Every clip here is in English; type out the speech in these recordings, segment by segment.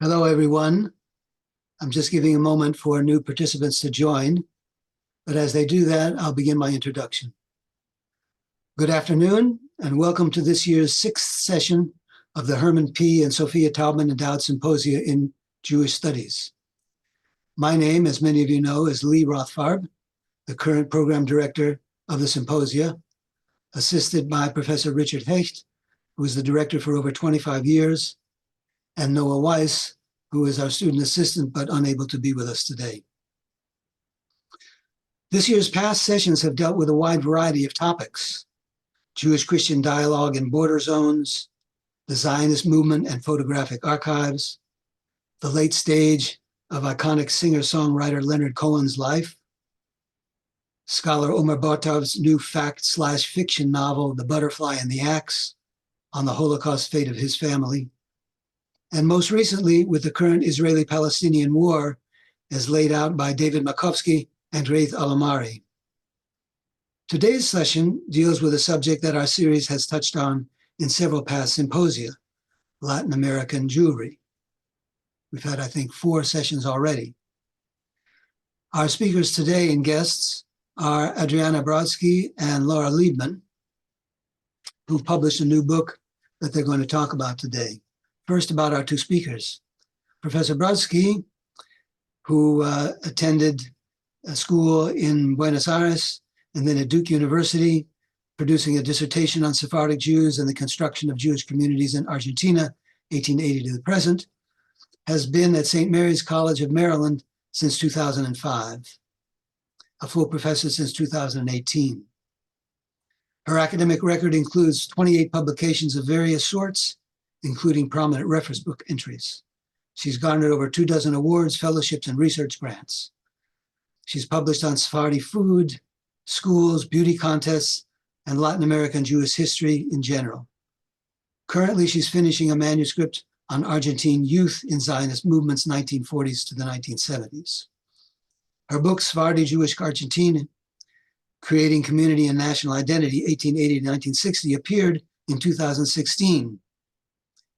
Hello, everyone. I'm just giving a moment for new participants to join, but as they do that, I'll begin my introduction. Good afternoon, and welcome to this year's sixth session of the Herman P. and Sophia Taubman Endowed Symposia in Jewish Studies. My name, as many of you know, is Lee Rothfarb, the current program director of the symposia, assisted by Professor Richard Hecht, who is the director for over 25 years, and Noah Weiss, who is our student assistant but unable to be with us today. This year's past sessions have dealt with a wide variety of topics: Jewish-Christian dialogue in border zones, the Zionist movement and photographic archives, the late stage of iconic singer-songwriter Leonard Cohen's life, scholar Omer Bartov's new fact/fiction novel, The Butterfly and the Axe, on the Holocaust fate of his family, and most recently with the current Israeli-Palestinian war as laid out by David Makovsky and Reith Alamari. Today's session deals with a subject that our series has touched on in several past symposia: Latin American Jewry. We've had, I think, 4 sessions already. Our speakers today and guests are Adriana Brodsky and Laura Leibman, who published a new book that they're going to talk about today. First, about our 2 speakers. Professor Brodsky, who attended a school in Buenos Aires and then at Duke University, producing a dissertation on Sephardic Jews and the construction of Jewish communities in Argentina, 1880 to the present, has been at St. Mary's College of Maryland since 2005, a full professor since 2018. Her academic record includes 28 publications of various sorts, including prominent reference book entries. She's garnered over 24 awards, fellowships, and research grants. She's published on Sephardi food, schools, beauty contests, and Latin American Jewish history in general. Currently, she's finishing a manuscript on Argentine youth in Zionist movements, 1940s to the 1970s. Her book, Sephardi Jewish Argentina, Creating Community and National Identity, 1880 to 1960, appeared in 2016.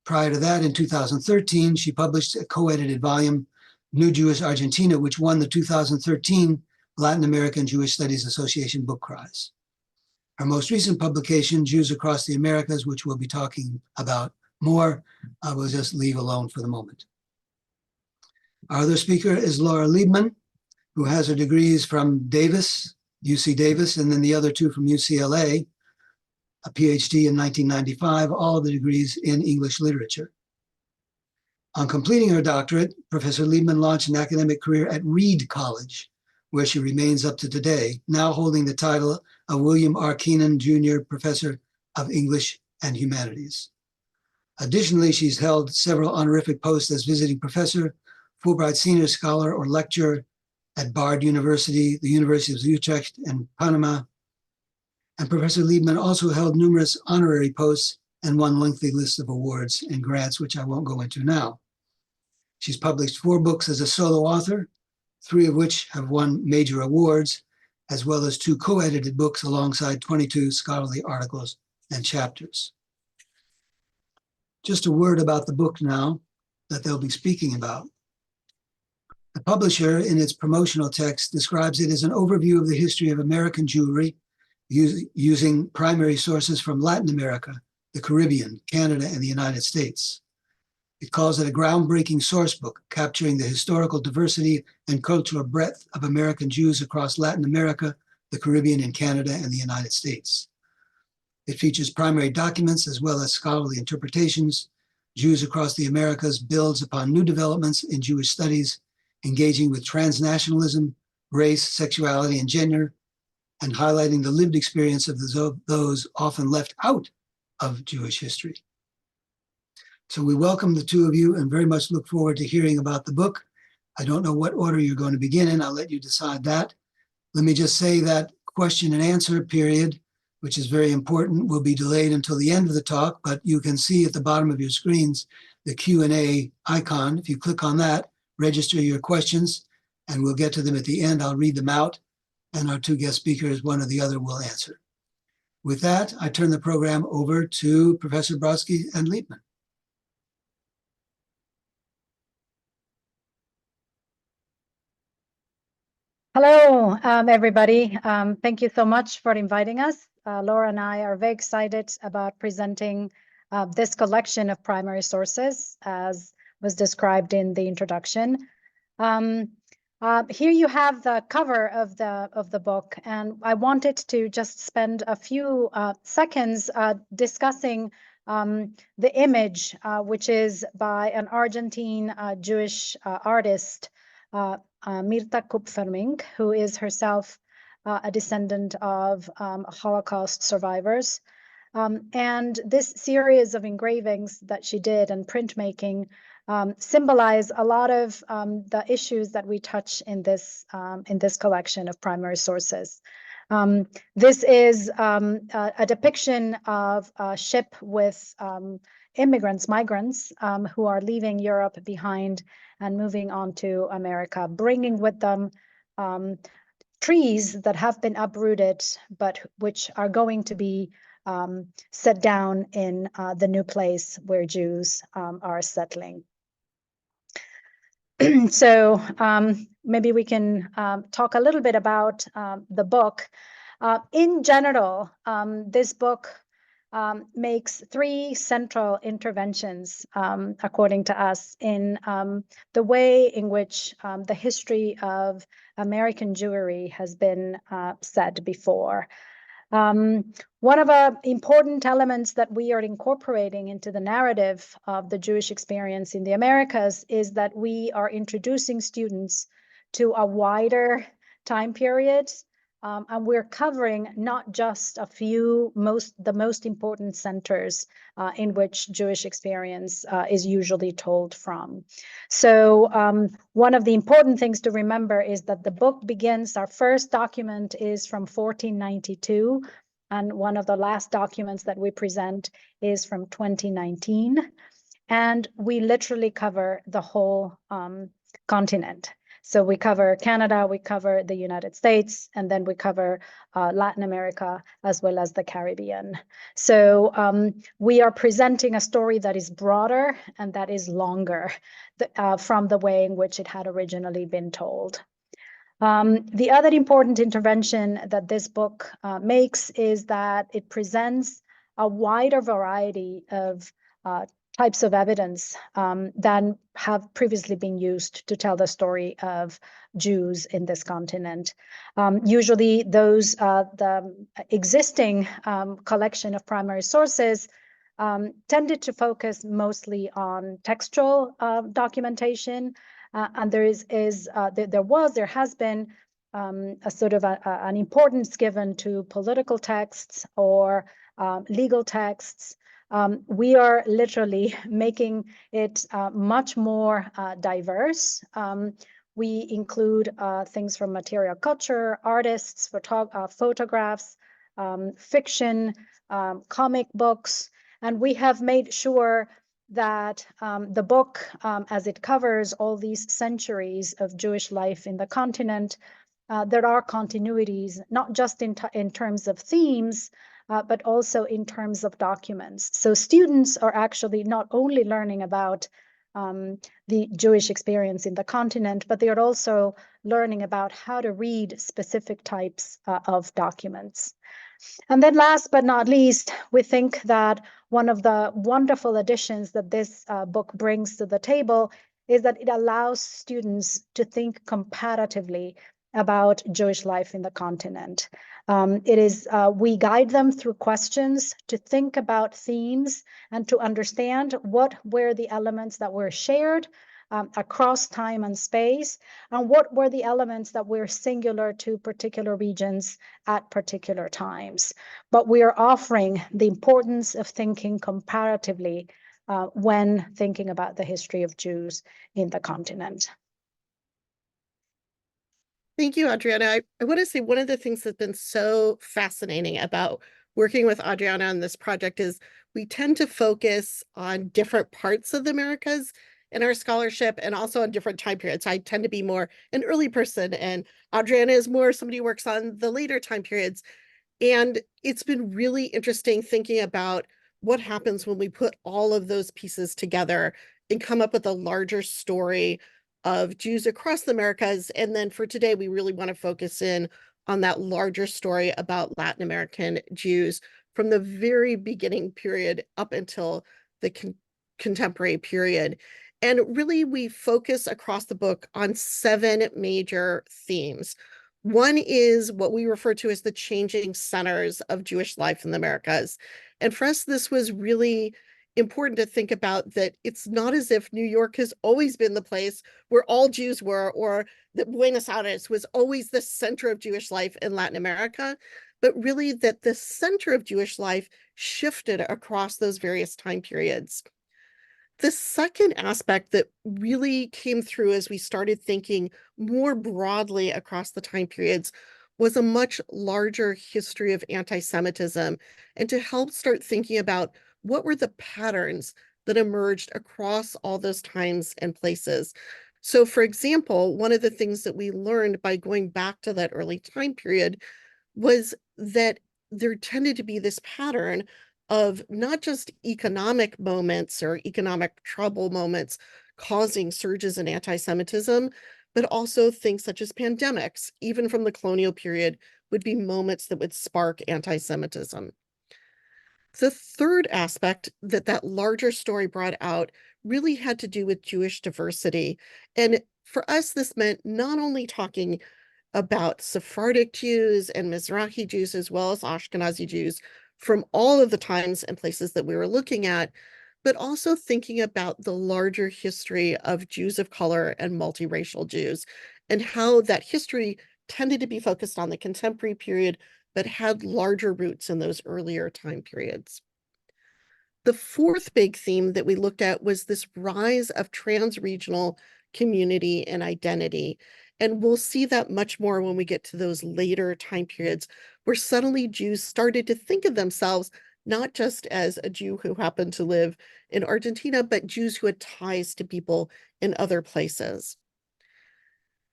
Prior to that, in 2013, she published a co-edited volume, New Jewish Argentina, which won the 2013 Latin American Jewish Studies Association Book Prize. Her most recent publication, Jews Across the Americas, which we'll be talking about more, I will just leave alone for the moment. Our other speaker is Laura Leibman, who has her degrees from Davis, UC Davis, and then the other 2 from UCLA, a PhD in 1995, all of the degrees in English literature. On completing her doctorate, Professor Leibman launched an academic career at Reed College, where she remains up to today, now holding the title of William R. Keenan Jr. Professor of English and Humanities. Additionally, she's held several honorific posts as visiting professor, Fulbright Senior Scholar or Lecturer at Bard University, the University of Utrecht and Panama. And Professor Leibman also held numerous honorary posts and one lengthy list of awards and grants, which I won't go into now. She's published 4 books as a solo author, 3 of which have won major awards, as well as 2 co-edited books alongside 22 scholarly articles and chapters. Just a word about the book now that they'll be speaking about. The publisher, in its promotional text, describes it as an overview of the history of American Jewry, using primary sources from Latin America, the Caribbean, Canada, and the United States. It calls it a groundbreaking source book, capturing the historical diversity and cultural breadth of American Jews across Latin America, the Caribbean, and Canada, and the United States. It features primary documents as well as scholarly interpretations. Jews Across the Americas builds upon new developments in Jewish studies, engaging with transnationalism, race, sexuality, and gender, and highlighting the lived experience of those often left out of Jewish history. So we welcome the 2 of you and very much look forward to hearing about the book. I don't know what order you're going to begin in. I'll let you decide that. Let me just say that question and answer period, which is very important, will be delayed until the end of the talk, but you can see at the bottom of your screens the Q&A icon. If you click on that, register your questions, and we'll get to them at the end. I'll read them out, and our 2 guest speakers, one or the other, will answer. With that, I turn the program over to Professor Brodsky and Leibman. Hello, everybody. Thank you so much for inviting us. Laura and I are very excited about presenting this collection of primary sources, as was described in the introduction. Here you have the cover of the book, and I wanted to just spend a few seconds discussing the image, which is by an Argentine Jewish artist, Mirta Kupfermink, who is herself a descendant of Holocaust survivors. And this series of engravings that she did and printmaking symbolize a lot of the issues that we touch in this collection of primary sources. This is a depiction of a ship with migrants who are leaving Europe behind and moving on to America, bringing with them trees that have been uprooted, but which are going to be set down in the new place where Jews are settling. So maybe we can talk a little bit about the book. In general, this book makes three central interventions, according to us, in the way in which the history of American Jewry has been said before. One of the important elements that we are incorporating into the narrative of the Jewish experience in the Americas is that we are introducing students to a wider time period, and we're covering not just a few the most important centers in which Jewish experience is usually told from. So one of the important things to remember is that the book begins, our first document is from 1492, and one of the last documents that we present is from 2019. And we literally cover the whole continent. So we cover Canada, we cover the United States, and then we cover Latin America as well as the Caribbean. So we are presenting a story that is broader and that is longer from the way in which it had originally been told. The other important intervention that this book makes is that it presents a wider variety of types of evidence than have previously been used to tell the story of Jews in this continent. Usually those, the existing collection of primary sources tended to focus mostly on textual documentation, and there has been a sort of an importance given to political texts or legal texts. We are literally making it much more diverse. We include things from material culture, artists, photographs, fiction, comic books, and we have made sure that the book, as it covers all these centuries of Jewish life in the continent, there are continuities, not just in terms of themes, but also in terms of documents. So students are actually not only learning about the Jewish experience in the continent, but they are also learning about how to read specific types of documents. And then last but not least, we think that one of the wonderful additions that this book brings to the table is that it allows students to think comparatively about Jewish life in the continent. We guide them through questions to think about themes and to understand what were the elements that were shared across time and space, and what were the elements that were singular to particular regions at particular times. But we are offering the importance of thinking comparatively when thinking about the history of Jews in the continent. Thank you, Adriana. I want to say one of the things that's been so fascinating about working with Adriana on this project is we tend to focus on different parts of the Americas in our scholarship and also on different time periods. I tend to be more an early person, and Adriana is more somebody who works on the later time periods. And it's been really interesting thinking about what happens when we put all of those pieces together and come up with a larger story of Jews across the Americas. And then for today, we really want to focus in on that larger story about Latin American Jews from the very beginning period up until the contemporary period. And really, we focus across the book on 7 major themes. One is what we refer to as the changing centers of Jewish life in the Americas. And for us, this was really important to think about, that it's not as if New York has always been the place where all Jews were, or that Buenos Aires was always the center of Jewish life in Latin America, but really that the center of Jewish life shifted across those various time periods. The second aspect that really came through as we started thinking more broadly across the time periods was a much larger history of anti-Semitism, and to help start thinking about what were the patterns that emerged across all those times and places. So, for example, one of the things that we learned by going back to that early time period was that there tended to be this pattern of not just economic moments or economic trouble moments causing surges in anti-Semitism, but also things such as pandemics, even from the colonial period, would be moments that would spark anti-Semitism. The third aspect that that larger story brought out really had to do with Jewish diversity. And for us, this meant not only talking about Sephardic Jews and Mizrahi Jews, as well as Ashkenazi Jews from all of the times and places that we were looking at, but also thinking about the larger history of Jews of color and multiracial Jews, and how that history tended to be focused on the contemporary period, but had larger roots in those earlier time periods. The fourth big theme that we looked at was this rise of trans-regional community and identity. And we'll see that much more when we get to those later time periods, where suddenly Jews started to think of themselves not just as a Jew who happened to live in Argentina, but Jews who had ties to people in other places.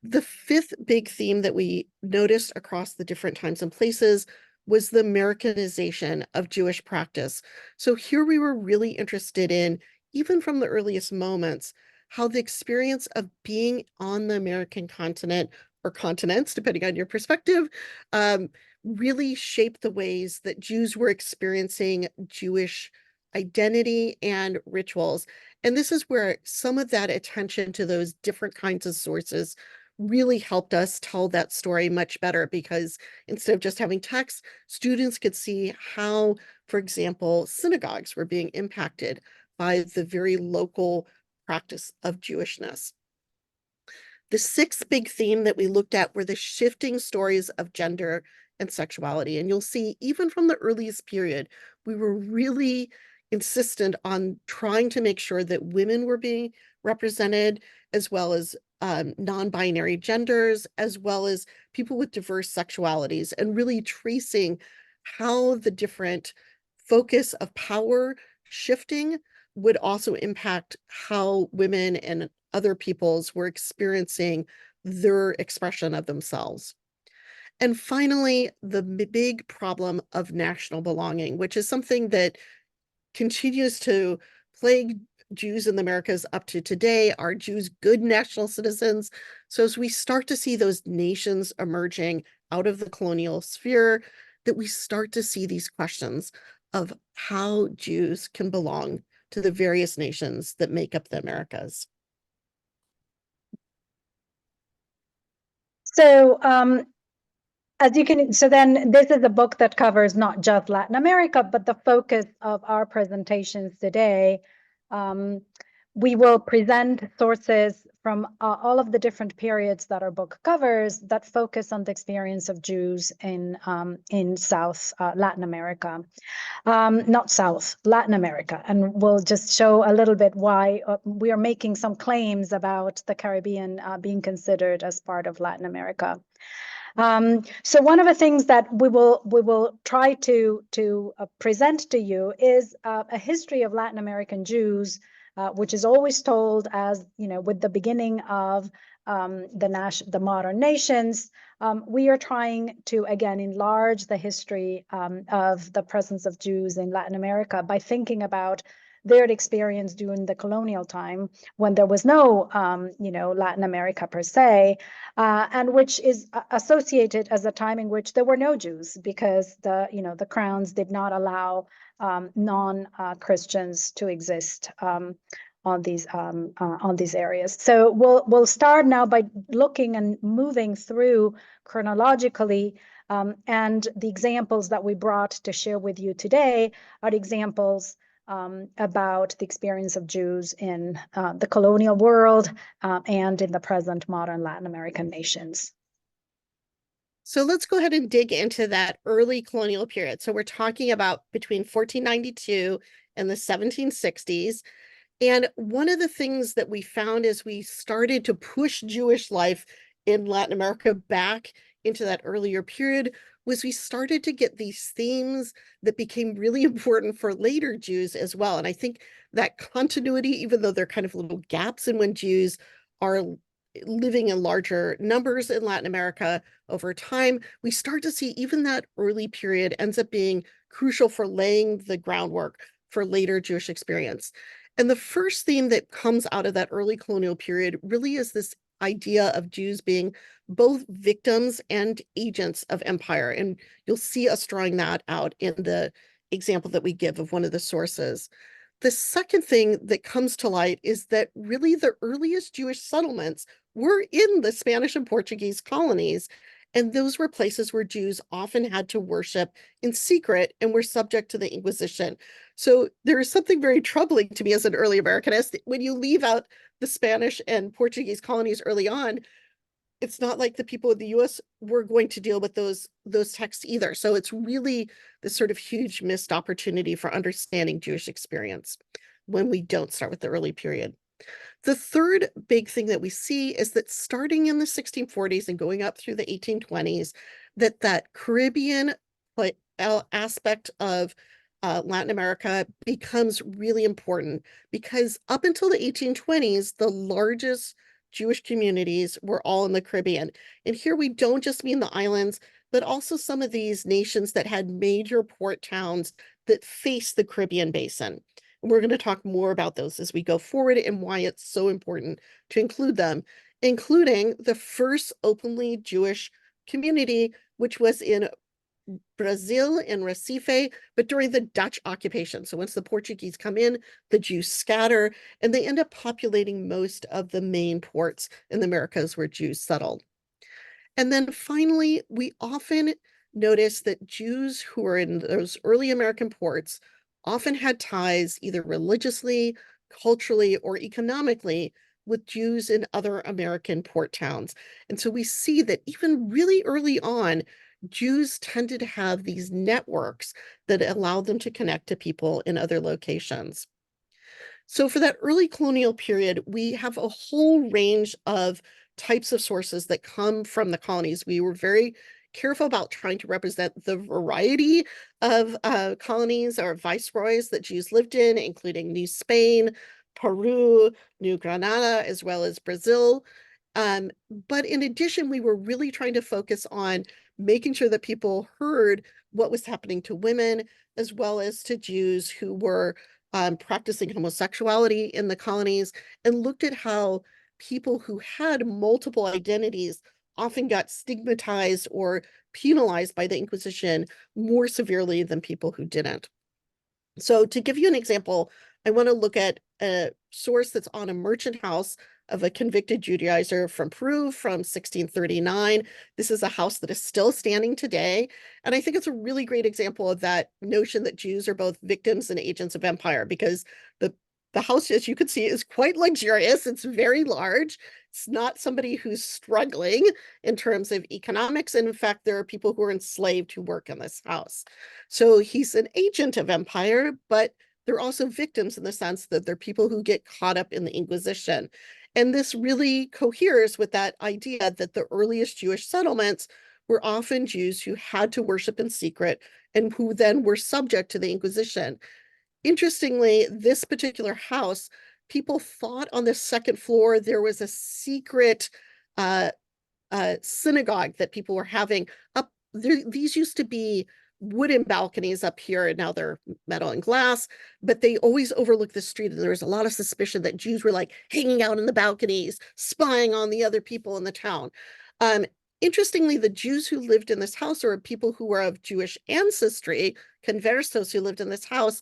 The fifth big theme that we noticed across the different times and places was the Americanization of Jewish practice. So here we were really interested in, even from the earliest moments, how the experience of being on the American continent, or continents, depending on your perspective, really shaped the ways that Jews were experiencing Jewish identity and rituals. And this is where some of that attention to those different kinds of sources really helped us tell that story much better, because instead of just having text, students could see how, for example, synagogues were being impacted by the very local practice of Jewishness. The sixth big theme that we looked at were the shifting stories of gender and sexuality. And you'll see, even from the earliest period, we were really insistent on trying to make sure that women were being represented, as well as non-binary genders, as well as people with diverse sexualities, and really tracing how the different focus of power shifting would also impact how women and other peoples were experiencing their expression of themselves. And finally, the big problem of national belonging, which is something that continues to plague Jews in the Americas up to today. Are Jews good national citizens? So as we start to see those nations emerging out of the colonial sphere, that we start to see these questions of how Jews can belong to the various nations that make up the Americas. So as you can, so then this is a book that covers not just Latin America, but the focus of our presentations today. We will present sources from all of the different periods that our book covers that focus on the experience of Jews in South Latin America. Not South, Latin America. And we'll just show a little bit why we are making some claims about the Caribbean being considered as part of Latin America. So one of the things that we will try to present to you is a history of Latin American Jews, which is always told as, with the beginning of the modern nations. We are trying to, again, enlarge the history of the presence of Jews in Latin America by thinking about their experience during the colonial time when there was no, Latin America per se, and which is associated as a time in which there were no Jews because the crowns did not allow non-Christians to exist on these areas. So we'll start now by looking and moving through chronologically, and the examples that we brought to share with you today are examples about the experience of Jews in the colonial world and in the present modern Latin American nations. So let's go ahead and dig into that early colonial period. So we're talking about between 1492 and the 1760s. And one of the things that we found as we started to push Jewish life in Latin America back into that earlier period was we started to get these themes that became really important for later Jews as well. And I think that continuity, even though there are kind of little gaps in when Jews are living in larger numbers in Latin America over time, we start to see even that early period ends up being crucial for laying the groundwork for later Jewish experience. And the first theme that comes out of that early colonial period really is this idea of Jews being both victims and agents of empire. And you'll see us drawing that out in the example that we give of one of the sources. The second thing that comes to light is that really the earliest Jewish settlements were in the Spanish and Portuguese colonies. And those were places where Jews often had to worship in secret and were subject to the Inquisition. So there is something very troubling to me as an early Americanist. When you leave out the Spanish and Portuguese colonies early on, it's not like the people of the US were going to deal with those texts either. So it's really this sort of huge missed opportunity for understanding Jewish experience when we don't start with the early period. The third big thing that we see is that starting in the 1640s and going up through the 1820s, that Caribbean aspect of Latin America becomes really important because up until the 1820s, the largest Jewish communities were all in the Caribbean. And here we don't just mean the islands, but also some of these nations that had major port towns that face the Caribbean basin. And we're going to talk more about those as we go forward and why it's so important to include them, including the first openly Jewish community, which was in Brazil, in Recife, but during the Dutch occupation. So once the Portuguese come in, the Jews scatter, and they end up populating most of the main ports in the Americas where Jews settled. And then finally, we often notice that Jews who are in those early American ports often had ties either religiously, culturally, or economically with Jews in other American port towns. And so we see that even really early on, Jews tended to have these networks that allowed them to connect to people in other locations. So for that early colonial period, we have a whole range of types of sources that come from the colonies. We were very careful about trying to represent the variety of colonies or viceroys that Jews lived in, including New Spain, Peru, New Granada, as well as Brazil. But in addition, we were really trying to focus on making sure that people heard what was happening to women, as well as to Jews who were practicing homosexuality in the colonies, and looked at how people who had multiple identities often got stigmatized or penalized by the Inquisition more severely than people who didn't. So to give you an example, I want to look at a source that's on a merchant house of a convicted Judaizer from Peru from 1639. This is a house that is still standing today. And I think it's a really great example of that notion that Jews are both victims and agents of empire, because the house, as you can see, is quite luxurious. It's very large. It's not somebody who's struggling in terms of economics. And in fact, there are people who are enslaved who work in this house. So he's an agent of empire, but they're also victims in the sense that they're people who get caught up in the Inquisition. And this really coheres with that idea that the earliest Jewish settlements were often Jews who had to worship in secret and who then were subject to the Inquisition. Interestingly, this particular house, people thought on the second floor there was a secret synagogue that people were having up there. These used to be wooden balconies up here, and now they're metal and glass, but they always overlook the street. And there was a lot of suspicion that Jews were like hanging out in the balconies, spying on the other people in the town. Interestingly, the Jews who lived in this house, or people who were of Jewish ancestry, conversos who lived in this house,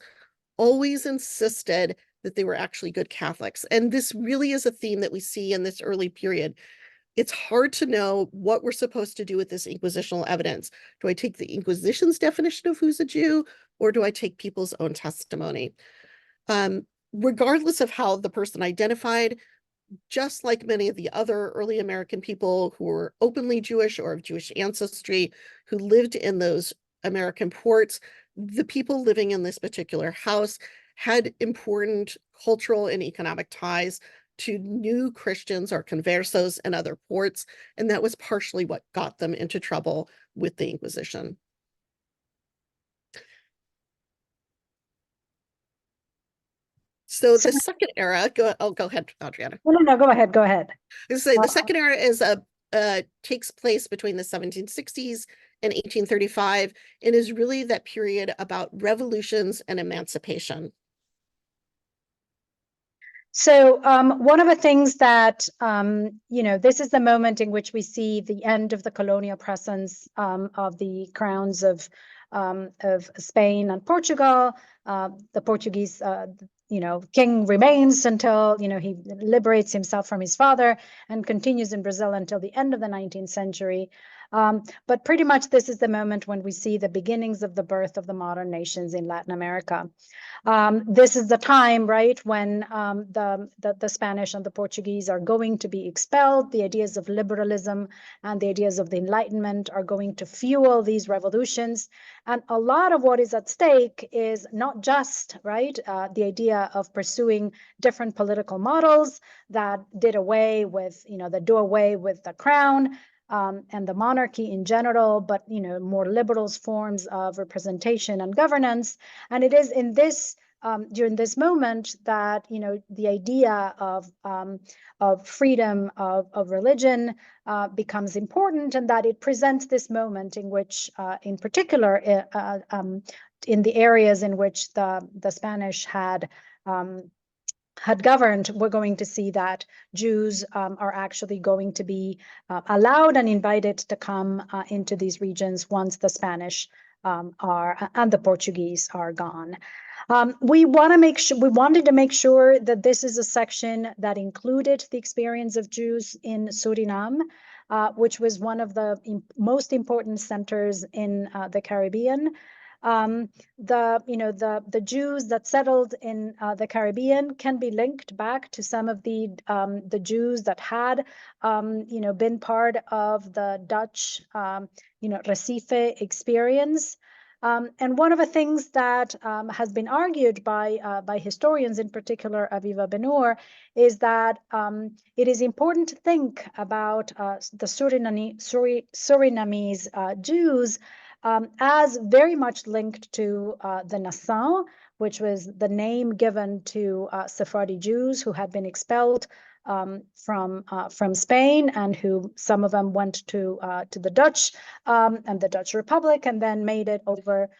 always insisted that they were actually good Catholics. And this really is a theme that we see in this early period. It's hard to know what we're supposed to do with this inquisitional evidence. Do I take the Inquisition's definition of who's a Jew, or do I take people's own testimony? Regardless of how the person identified, just like many of the other early American people who were openly Jewish or of Jewish ancestry who lived in those American ports, the people living in this particular house had important cultural and economic ties to new Christians or conversos and other ports, and that was partially what got them into trouble with the Inquisition. So the second era, go ahead, Adriana. No, go ahead. The second era is takes place between the 1760s and 1835, and is really that period about revolutions and emancipation. So one of the things that, this is the moment in which we see the end of the colonial presence of the crowns of Spain and Portugal. The Portuguese, king remains until, he liberates himself from his father and continues in Brazil until the end of the 19th century. But pretty much this is the moment when we see the beginnings of the birth of the modern nations in Latin America. This is the time, right, when the Spanish and the Portuguese are going to be expelled. The ideas of liberalism and the ideas of the Enlightenment are going to fuel these revolutions. And a lot of what is at stake is not just, right, the idea of pursuing different political models that did away with, that do away with the crown, and the monarchy in general, but more liberal forms of representation and governance. And it is in this during this moment that the idea of freedom of religion becomes important, and that it presents this moment in which, in particular, in the areas in which the Spanish had governed, we're going to see that Jews are actually going to be allowed and invited to come into these regions once the Spanish and the Portuguese are gone. We wanted to make sure that this is a section that included the experience of Jews in Suriname, which was one of the most important centers in the Caribbean. The Jews that settled in the Caribbean can be linked back to some of the Jews that had been part of the Dutch Recife experience. And one of the things that has been argued by historians, in particular Aviva Ben-Hur, is that it is important to think about the Surinamese Jews as very much linked to the Nassau, which was the name given to Sephardi Jews who had been expelled from Spain, and who some of them went to the Dutch and the Dutch Republic, and then made it over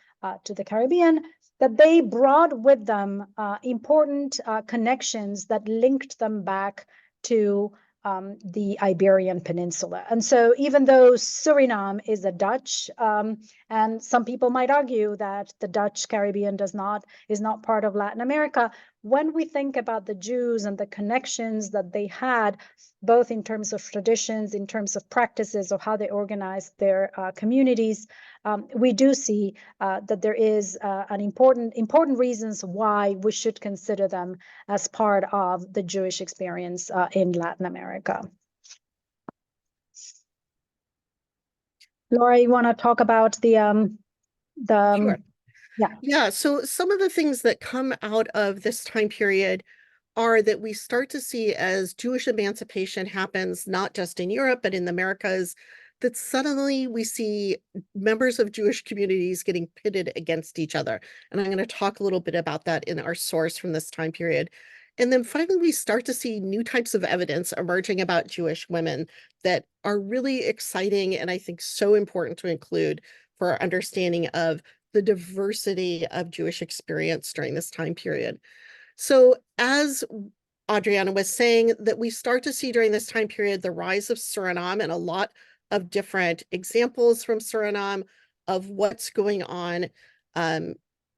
to the Caribbean. That they brought with them important connections that linked them back to the Iberian Peninsula. And so even though Suriname is a Dutch, and some people might argue that the Dutch Caribbean is not part of Latin America, when we think about the Jews and the connections that they had, both in terms of traditions, in terms of practices of how they organized their communities, we do see that there is an important reasons why we should consider them as part of the Jewish experience in Latin America. Laura, you want to talk about Sure. Yeah, so some of the things that come out of this time period are that we start to see, as Jewish emancipation happens, not just in Europe, but in the Americas, that suddenly we see members of Jewish communities getting pitted against each other. And I'm going to talk a little bit about that in our source from this time period. And then finally, we start to see new types of evidence emerging about Jewish women that are really exciting and I think so important to include. for our understanding of the diversity of Jewish experience during this time period. So as Adriana was saying, that we start to see during this time period the rise of Suriname and a lot of different examples from Suriname of what's going on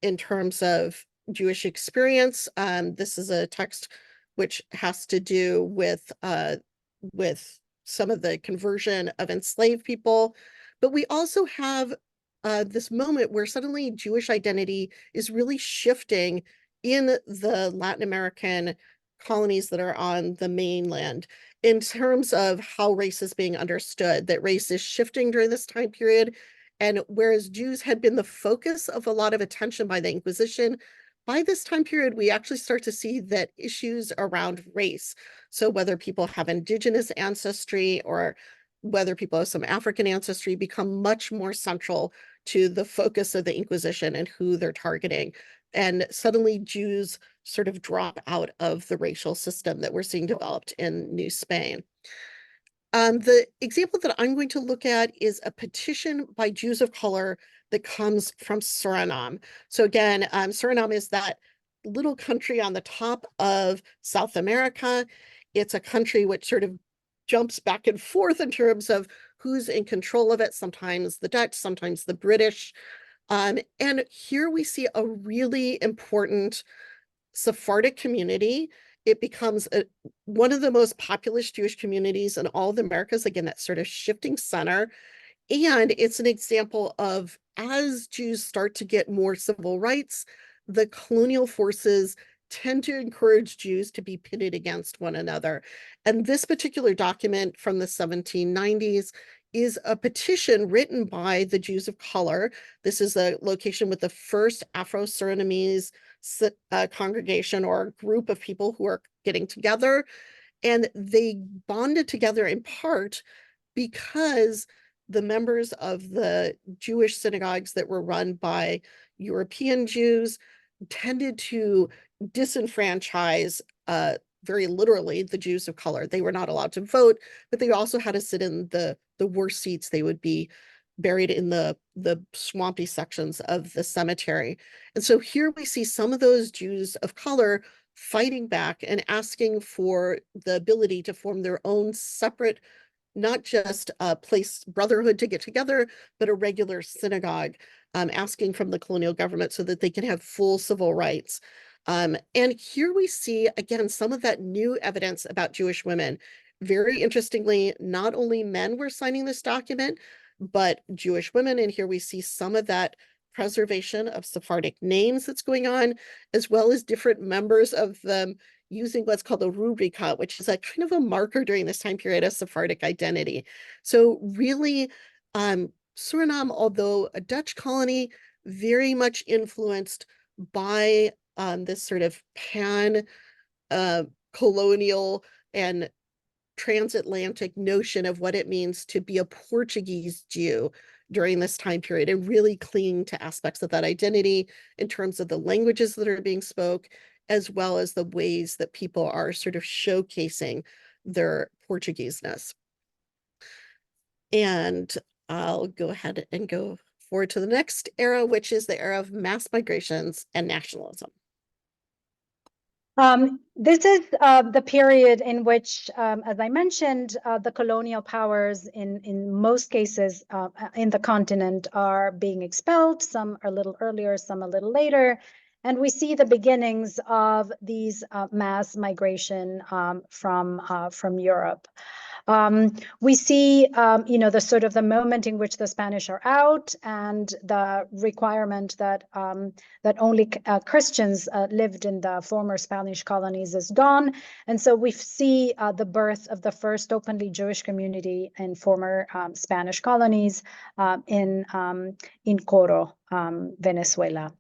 in terms of Jewish experience. This is a text which has to do with some of the conversion of enslaved people. But we also have this moment where suddenly Jewish identity is really shifting in the Latin American colonies that are on the mainland in terms of how race is being understood, that race is shifting during this time period. And whereas Jews had been the focus of a lot of attention by the Inquisition, by this time period, we actually start to see that issues around race, so whether people have indigenous ancestry or whether people have some African ancestry, become much more central to the focus of the Inquisition and who they're targeting. And suddenly Jews sort of drop out of the racial system that we're seeing developed in New Spain. The example that I'm going to look at is a petition by Jews of color that comes from Suriname. So again, Suriname is that little country on the top of South America. It's a country which sort of jumps back and forth in terms of who's in control of it, sometimes the Dutch, sometimes the British. And here we see a really important Sephardic community. It becomes one of the most populous Jewish communities in all of the Americas. Again, that sort of shifting center. And it's an example of, as Jews start to get more civil rights, the colonial forces tend to encourage Jews to be pitted against one another. And this particular document from the 1790s is a petition written by the Jews of color. This is a location with the first Afro-Surinamese congregation or group of people who are getting together. And they bonded together in part because the members of the Jewish synagogues that were run by European Jews tended to disenfranchise very literally the Jews of color. They were not allowed to vote, but they also had to sit in the worst seats. They would be buried in the swampy sections of the cemetery. And so here we see some of those Jews of color fighting back and asking for the ability to form their own separate, not just a place brotherhood to get together, but a regular synagogue, asking from the colonial government so that they can have full civil rights. And here we see, again, some of that new evidence about Jewish women. Very interestingly, not only men were signing this document, but Jewish women. And here we see some of that preservation of Sephardic names that's going on, as well as different members of them using what's called a rubrica, which is a kind of a marker during this time period of Sephardic identity. So really, Suriname, although a Dutch colony, very much influenced by this sort of pan-colonial and transatlantic notion of what it means to be a Portuguese Jew during this time period, and really clinging to aspects of that identity in terms of the languages that are being spoke, as well as the ways that people are sort of showcasing their Portugueseness. And I'll go ahead and go forward to the next era, which is the era of mass migrations and nationalism. This is the period in which, as I mentioned, the colonial powers in most cases in the continent are being expelled. Some are a little earlier, some a little later. And we see the beginnings of these mass migration from Europe. We see, the sort of the moment in which the Spanish are out, and the requirement that that only Christians lived in the former Spanish colonies is gone, and so we see the birth of the first openly Jewish community in former Spanish colonies in Coro, Venezuela.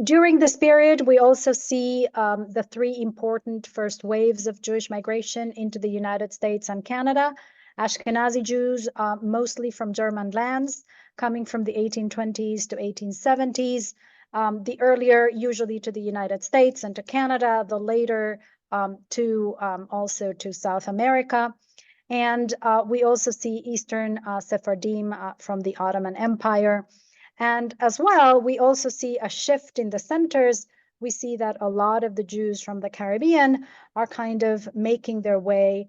During this period, we also see the three important first waves of Jewish migration into the United States and Canada. Ashkenazi Jews, mostly from German lands, coming from the 1820s to 1870s. The earlier, usually to the United States and to Canada, the later also to South America. And we also see Eastern Sephardim from the Ottoman Empire. And as well, we also see a shift in the centers. We see that a lot of the Jews from the Caribbean are kind of making their way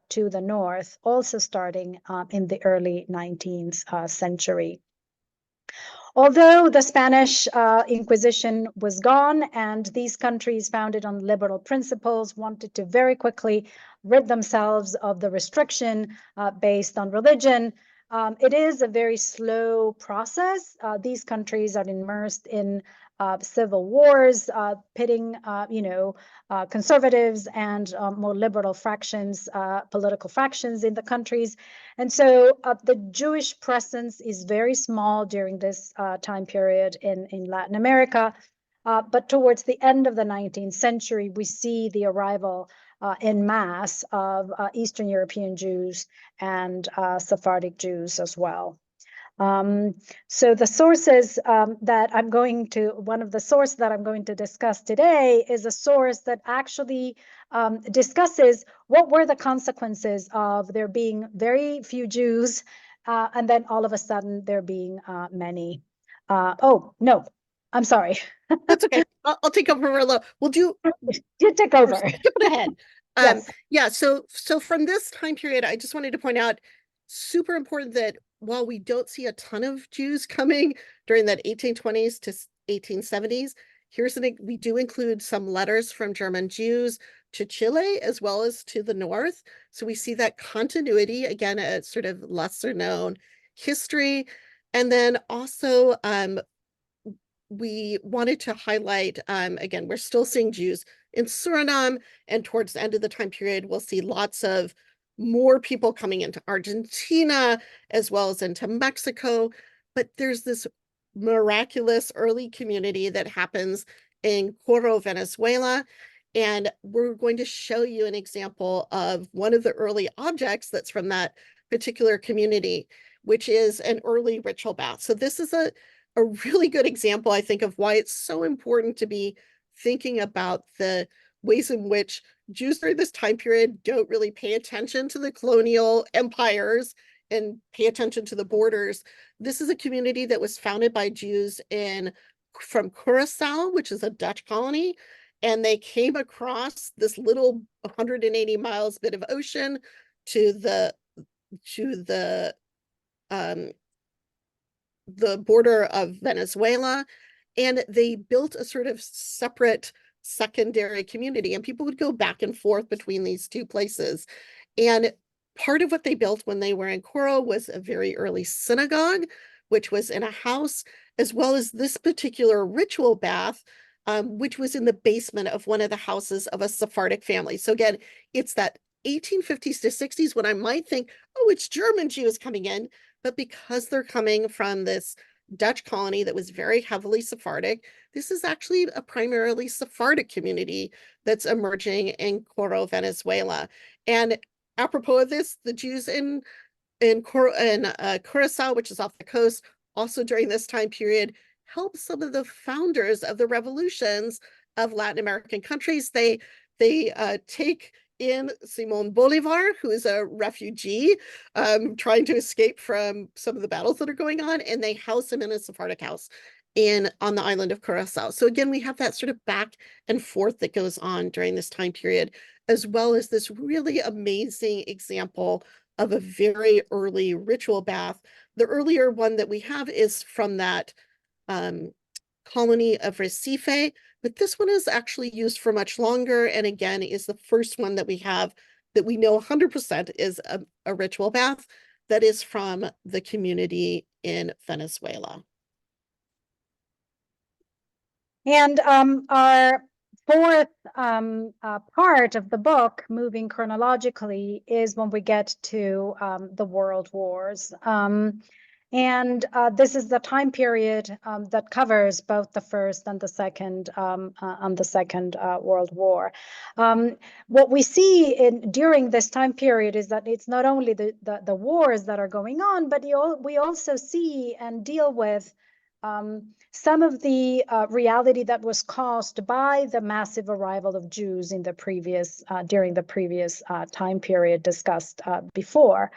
to the north, also starting in the early 19th century. Although the Spanish Inquisition was gone and these countries founded on liberal principles wanted to very quickly rid themselves of the restriction based on religion, it is a very slow process. These countries are immersed in civil wars, pitting, conservatives and more liberal fractions, political fractions in the countries. And so the Jewish presence is very small during this time period in Latin America. But towards the end of the 19th century, we see the arrival in mass of Eastern European Jews and Sephardic Jews as well. So the sources that I'm going to, one of the sources that I'm going to discuss today is a source that actually discusses what were the consequences of there being very few Jews and then all of a sudden there being many. Oh, no, I'm sorry. That's okay. I'll take over, Marilla. We'll do. You take over. Skipping ahead. Yes. Yeah. So from this time period, I just wanted to point out, super important that while we don't see a ton of Jews coming during that 1820s to 1870s, we do include some letters from German Jews to Chile as well as to the north. So we see that continuity, again, a sort of lesser known history. And then also we wanted to highlight, again, we're still seeing Jews in Suriname, and towards the end of the time period, we'll see lots of more people coming into Argentina as well as into Mexico. But there's this miraculous early community that happens in Coro, Venezuela. And we're going to show you an example of one of the early objects that's from that particular community, which is an early ritual bath. So this is a really good example, I think, of why it's so important to be thinking about the ways in which Jews during this time period don't really pay attention to the colonial empires and pay attention to the borders. This is a community that was founded by Jews from Curacao, which is a Dutch colony, and they came across this little 180 miles bit of ocean to the border of Venezuela, and they built a sort of separate secondary community, and people would go back and forth between these two places. And part of what they built when they were in Coro was a very early synagogue, which was in a house, as well as this particular ritual bath, which was in the basement of one of the houses of a Sephardic family. So again, it's that 1850s to 60s when I might think, oh, it's German Jews coming in, but because they're coming from this Dutch colony that was very heavily Sephardic, this is actually a primarily Sephardic community that's emerging in Coro, Venezuela. And apropos of this, the Jews in Curacao, which is off the coast, also during this time period, helped some of the founders of the revolutions of Latin American countries. They take in Simon Bolivar, who is a refugee trying to escape from some of the battles that are going on, and they house him in a Sephardic house on the island of Curacao. So again, we have that sort of back and forth that goes on during this time period, as well as this really amazing example of a very early ritual bath. The earlier one that we have is from that colony of Recife, but this one is actually used for much longer, and again is the first one that we have that we know 100% is a ritual bath that is from the community in Venezuela. And our fourth part of the book, moving chronologically, is when we get to the World Wars. And this is the time period that covers both the First and the Second World War. What we see during this time period is that it's not only the wars that are going on, but we also see and deal with some of the reality that was caused by the massive arrival of Jews in the previous during the previous time period discussed before.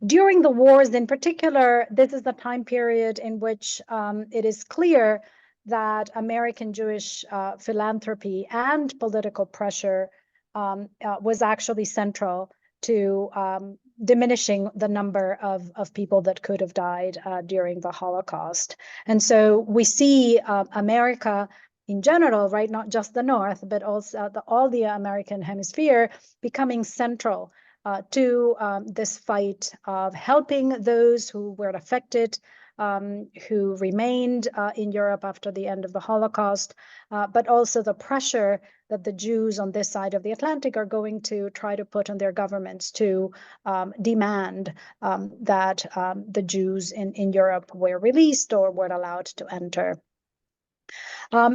During the wars in particular, this is the time period in which it is clear that American Jewish philanthropy and political pressure was actually central to diminishing the number of people that could have died during the Holocaust. And so we see America in general, right, not just the North, but also all the American hemisphere becoming central to this fight of helping those who were affected, who remained in Europe after the end of the Holocaust, but also the pressure that the Jews on this side of the Atlantic are going to try to put on their governments to demand that the Jews in Europe were released or were allowed to enter.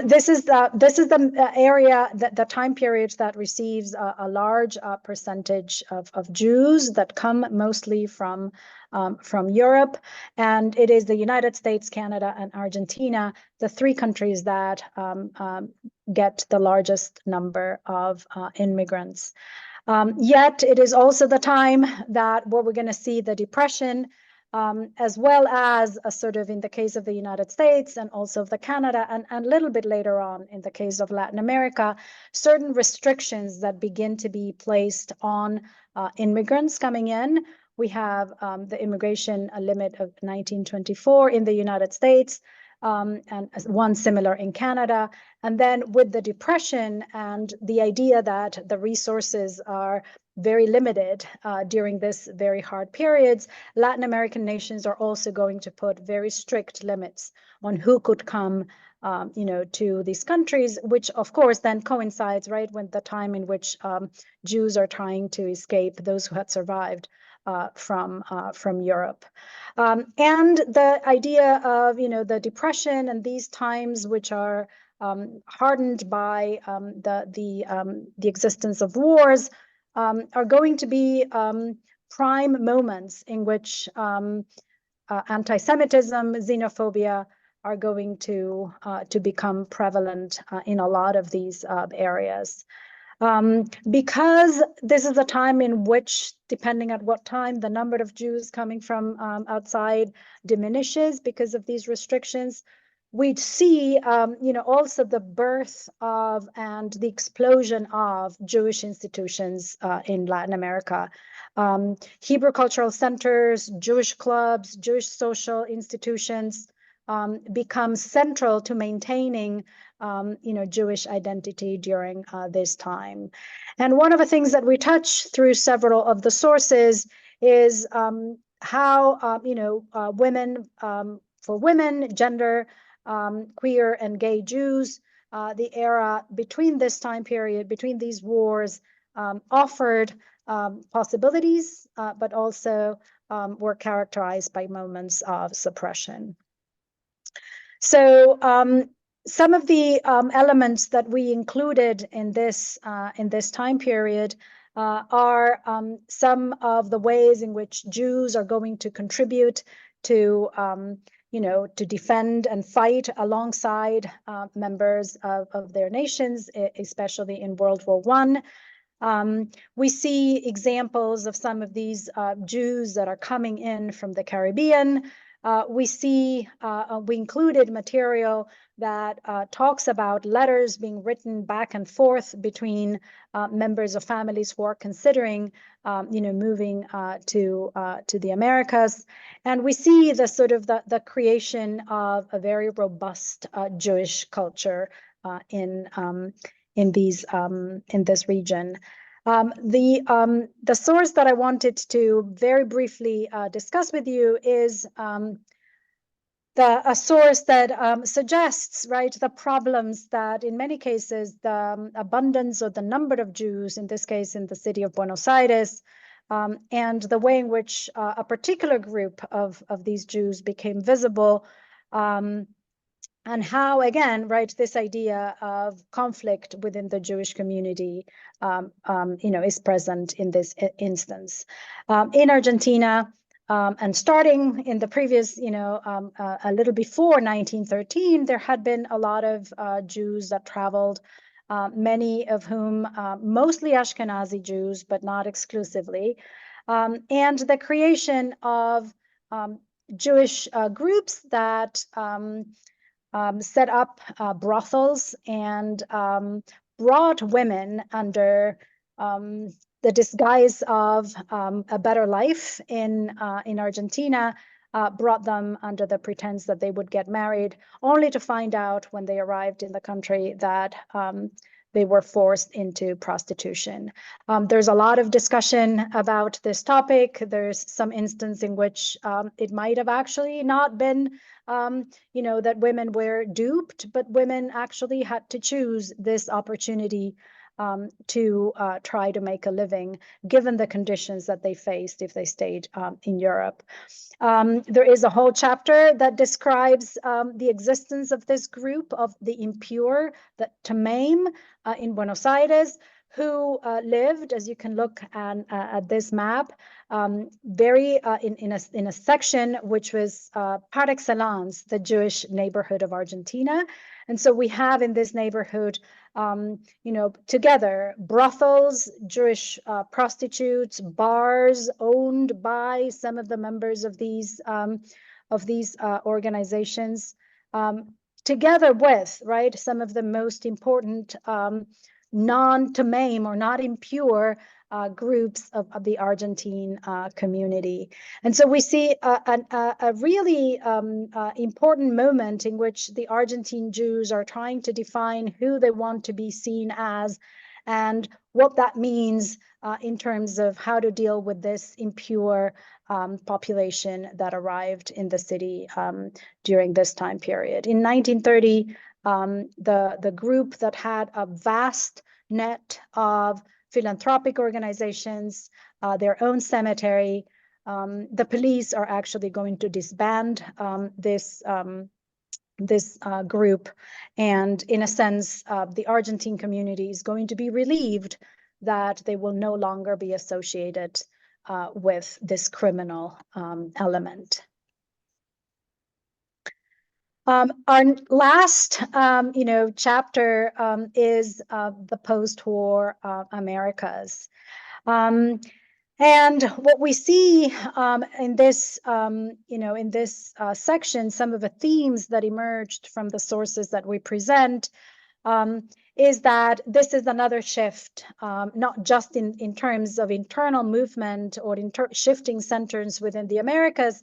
This is the area, the time period that receives a large percentage of Jews that come mostly from Europe, and it is the United States, Canada, and Argentina, the three countries that get the largest number of immigrants. Yet it is also the time that where we're going to see the Depression, as well as a sort of in the case of the United States and also of the Canada, and a little bit later on in the case of Latin America, certain restrictions that begin to be placed on immigrants coming in. We have the immigration limit of 1924 in the United States, and one similar in Canada. And then with the Depression and the idea that the resources are very limited during this very hard periods, Latin American nations are also going to put very strict limits on who could come to these countries, which of course then coincides, right, with the time in which Jews are trying to escape, those who had survived from Europe. And the idea of, the Depression and these times which are hardened by the existence of wars are going to be prime moments in which anti-Semitism, xenophobia are going to become prevalent in a lot of these areas. Because this is a time in which, depending at what time, the number of Jews coming from outside diminishes because of these restrictions, we'd see, also the birth of and the explosion of Jewish institutions in Latin America. Hebrew cultural centers, Jewish clubs, Jewish social institutions become central to maintaining Jewish identity during this time. And one of the things that we touch through several of the sources is how, women, for women, gender, queer and gay Jews, the era between this time period, between these wars, offered possibilities, but also were characterized by moments of suppression. So some of the elements that we included in this time period are some of the ways in which Jews are going to contribute to to defend and fight alongside members of their nations, especially in World War I. We see examples of some of these Jews that are coming in from the Caribbean. We included material that talks about letters being written back and forth between members of families who are considering, moving to the Americas, and we see the sort of the creation of a very robust Jewish culture in this region. The source that I wanted to very briefly discuss with you is a source that suggests, right, the problems that in many cases the abundance or the number of Jews, in this case in the city of Buenos Aires, and the way in which a particular group of these Jews became visible, and how, again, right, this idea of conflict within the Jewish community, is present in this instance. In Argentina, And starting in the previous, a little before 1913, there had been a lot of Jews that traveled, many of whom mostly Ashkenazi Jews, but not exclusively. And the creation of Jewish groups that set up brothels and brought women under the disguise of a better life in Argentina, brought them under the pretense that they would get married, only to find out when they arrived in the country that they were forced into prostitution. There's a lot of discussion about this topic. There's some instance in which it might have actually not been, that women were duped, but women actually had to choose this opportunity to try to make a living, given the conditions that they faced if they stayed in Europe. There is a whole chapter that describes the existence of this group of the impure, the Tamaim in Buenos Aires, who lived, as you can look at this map, very in a section which was par excellence the Jewish neighborhood of Argentina. And so we have in this neighborhood, together brothels, Jewish prostitutes, bars owned by some of the members of these organizations, together with some of the most important non-Tamaim or not impure groups of the Argentine community. And so we see a really important moment in which the Argentine Jews are trying to define who they want to be seen as and what that means in terms of how to deal with this impure population that arrived in the city during this time period. In 1930, the group that had a vast net of philanthropic organizations, their own cemetery, the police are actually going to disband this group. And in a sense, the Argentine community is going to be relieved that they will no longer be associated with this criminal element. Our last, chapter is the post-war Americas. And what we see in this, in this section, some of the themes that emerged from the sources that we present is that this is another shift, not just in terms of internal movement or shifting centers within the Americas,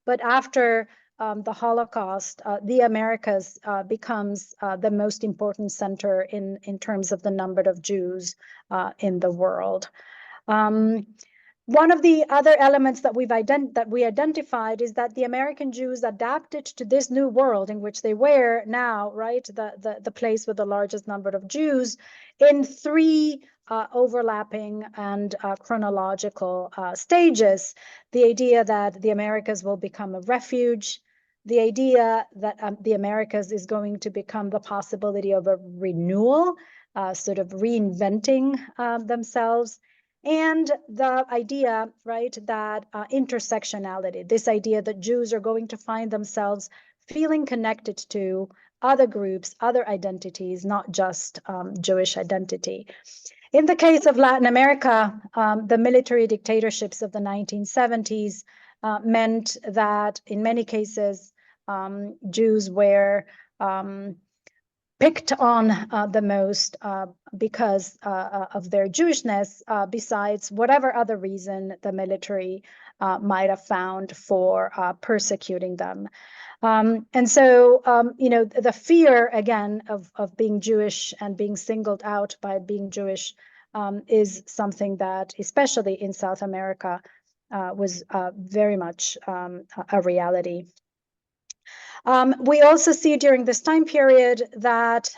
but after the Holocaust, the Americas becomes the most important center in terms of the number of Jews in the world. One of the other elements that we identified is that the American Jews adapted to this new world in which they were now, the place with the largest number of Jews, in three overlapping and chronological stages. The idea that the Americas will become a refuge, the idea that the Americas is going to become the possibility of a renewal, sort of reinventing themselves, and the idea, that intersectionality, this idea that Jews are going to find themselves feeling connected to other groups, other identities, not just Jewish identity. In the case of Latin America, the military dictatorships of the 1970s meant that in many cases, Jews were picked on the most because of their Jewishness, besides whatever other reason the military might have found for persecuting them. And so, the fear, again, of being Jewish and being singled out by being Jewish is something that, especially in South America, was very much a reality. We also see during this time period that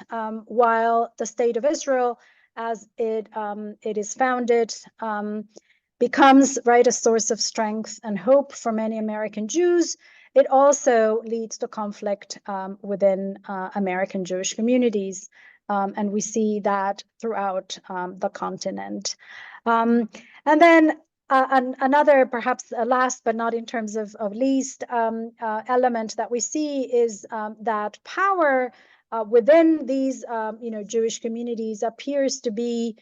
while the State of Israel, as it is founded, becomes a source of strength and hope for many American Jews, it also leads to conflict within American Jewish communities. And we see that throughout the continent. And then and another, perhaps last but not in terms of least, element that we see is that power within these, Jewish communities appears to be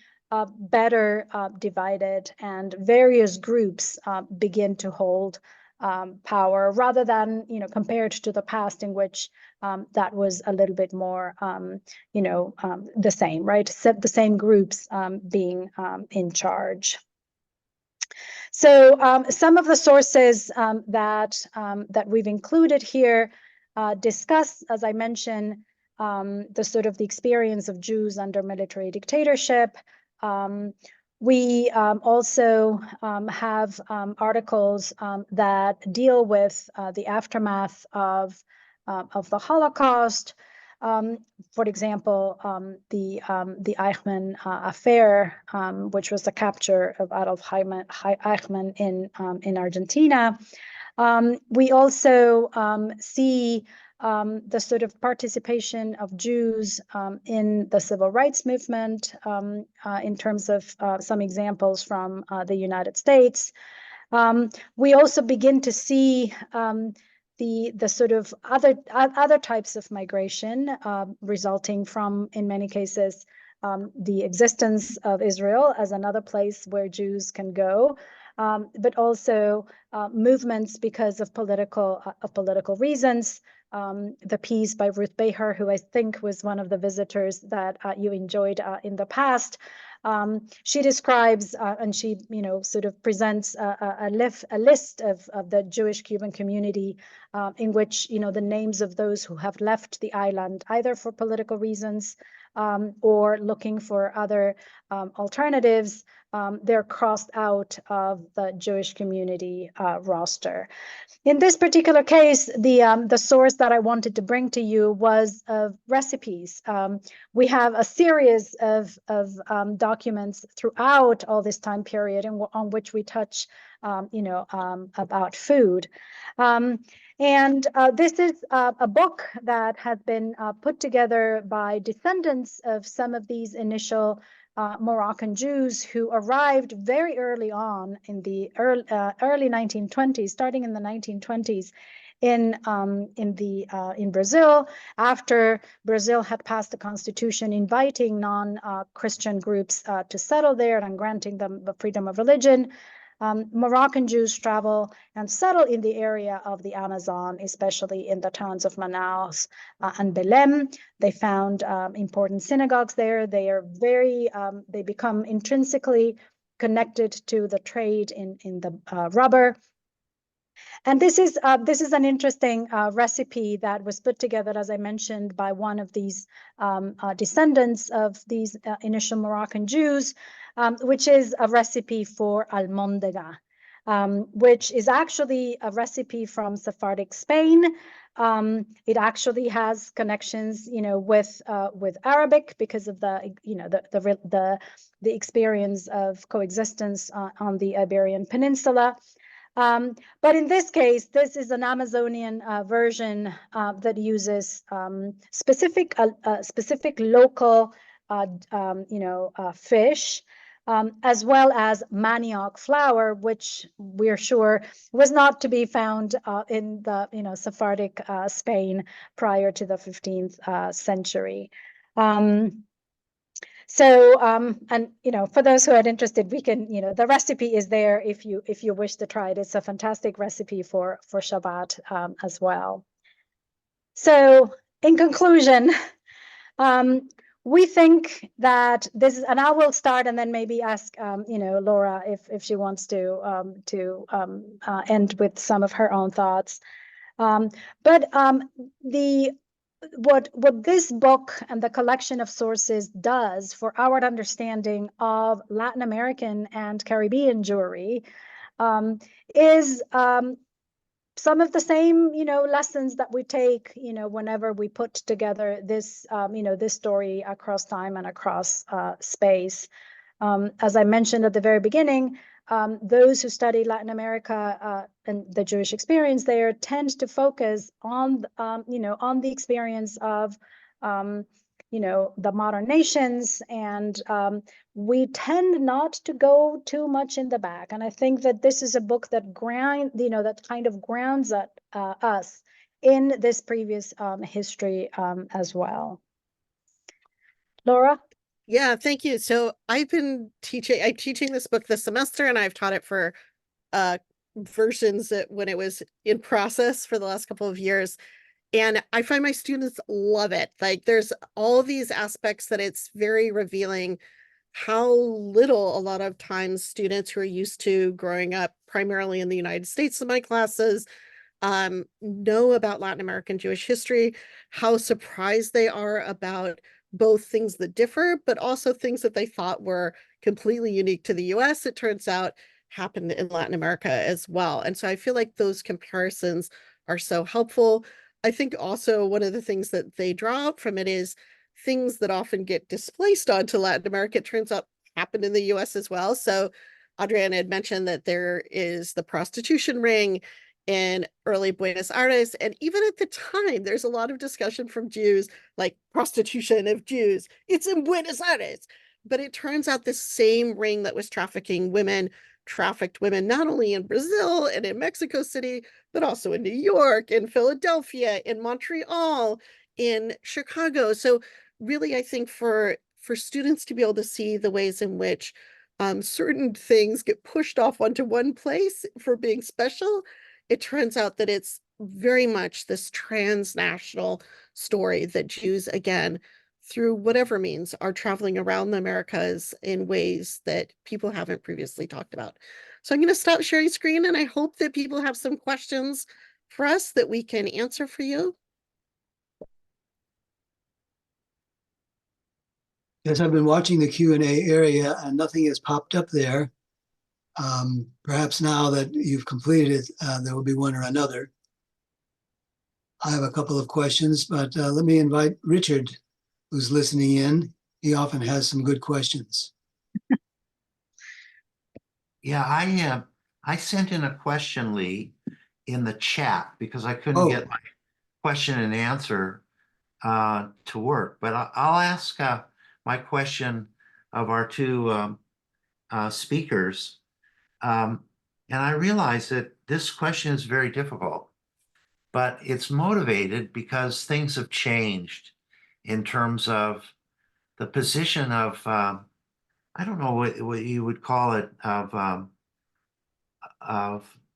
better divided, and various groups begin to hold power, rather than, compared to the past, in which that was a little bit more, the same, right? So the same groups being in charge. So some of the sources that we've included here discuss, as I mentioned, the sort of the experience of Jews under military dictatorship. We also have articles that deal with the aftermath of the Holocaust. For example, the Eichmann affair, which was the capture of Adolf Eichmann in Argentina. We also see the sort of participation of Jews in the civil rights movement, in terms of some examples from the United States. We also begin to see the sort of other types of migration resulting from, in many cases, the existence of Israel as another place where Jews can go, but also movements because of political reasons. The piece by Ruth Behar, who I think was one of the visitors that you enjoyed in the past, she describes and she, sort of presents a list of the Jewish Cuban community, in which, the names of those who have left the island, either for political reasons or looking for other alternatives, they're crossed out of the Jewish community roster. In this particular case, the source that I wanted to bring to you was of recipes. We have a series of documents throughout all this time period, and on which we touch, about food. And this is a book that has been put together by descendants of some of these initial Moroccan Jews who arrived very early on in the early 1920s, starting in the 1920s, in Brazil, after Brazil had passed a constitution inviting non-Christian groups to settle there and granting them the freedom of religion. Moroccan Jews travel and settle in the area of the Amazon, especially in the towns of Manaus and Belém. They found important synagogues there. They are they become intrinsically connected to the trade in the rubber. And this is an interesting recipe that was put together, as I mentioned, by one of these descendants of these initial Moroccan Jews, which is a recipe for almondega, which is actually a recipe from Sephardic Spain. It actually has connections, with Arabic because of the experience of coexistence on the Iberian Peninsula. But in this case, this is an Amazonian version that uses specific local, fish, as well as manioc flour, which we're sure was not to be found in the Sephardic Spain prior to the 15th century. So, and for those who are interested, we can, the recipe is there if you wish to try it. It's a fantastic recipe for Shabbat as well. So, in conclusion, we think that this is, and I will start and then maybe ask, Laura if she wants to end with some of her own thoughts. But what this book and the collection of sources does for our understanding of Latin American and Caribbean Jewry is some of the same, lessons that we take, whenever we put together this, this story across time and across space. As I mentioned at the very beginning, those who study Latin America and the Jewish experience there tend to focus on, on the experience of the modern nations, and we tend not to go too much in the back. And I think that this is a book that that kind of grounds us in this previous history as well. Laura? Yeah, thank you. So I'm teaching this book this semester, and I've taught it for versions when it was in process for the last couple of years. And I find my students love it. Like, there's all these aspects that it's very revealing how little a lot of times students who are used to growing up primarily in the United States in my classes know about Latin American Jewish history, how surprised they are about both things that differ, but also things that they thought were completely unique to the US, it turns out happened in Latin America as well. And so I feel like those comparisons are so helpful. I think also one of the things that they draw out from it is things that often get displaced onto Latin America, it turns out happened in the US as well. So Adriana had mentioned that there is the prostitution ring in early Buenos Aires. And even at the time, there's a lot of discussion from Jews, like prostitution of Jews. It's in Buenos Aires. But it turns out the same ring that was trafficking women trafficked women not only in Brazil and in Mexico City, but also in New York, in Philadelphia, in Montreal, in Chicago. So really, I think for students to be able to see the ways in which certain things get pushed off onto one place for being special, it turns out that it's very much this transnational story that Jews, again, through whatever means, are traveling around the Americas in ways that people haven't previously talked about. So I'm going to stop sharing screen, and I hope that people have some questions for us that we can answer for you. Yes, I've been watching the Q&A area and nothing has popped up there. Perhaps now that you've completed it, there will be one or another. I have a couple of questions, but let me invite Richard, who's listening in. He often has some good questions. Yeah, I sent in a question, Lee, in the chat because I couldn't get my question and answer to work. But I'll ask my question of our two speakers. And I realize that this question is very difficult, but it's motivated because things have changed in terms of the position of, I don't know what you would call it, of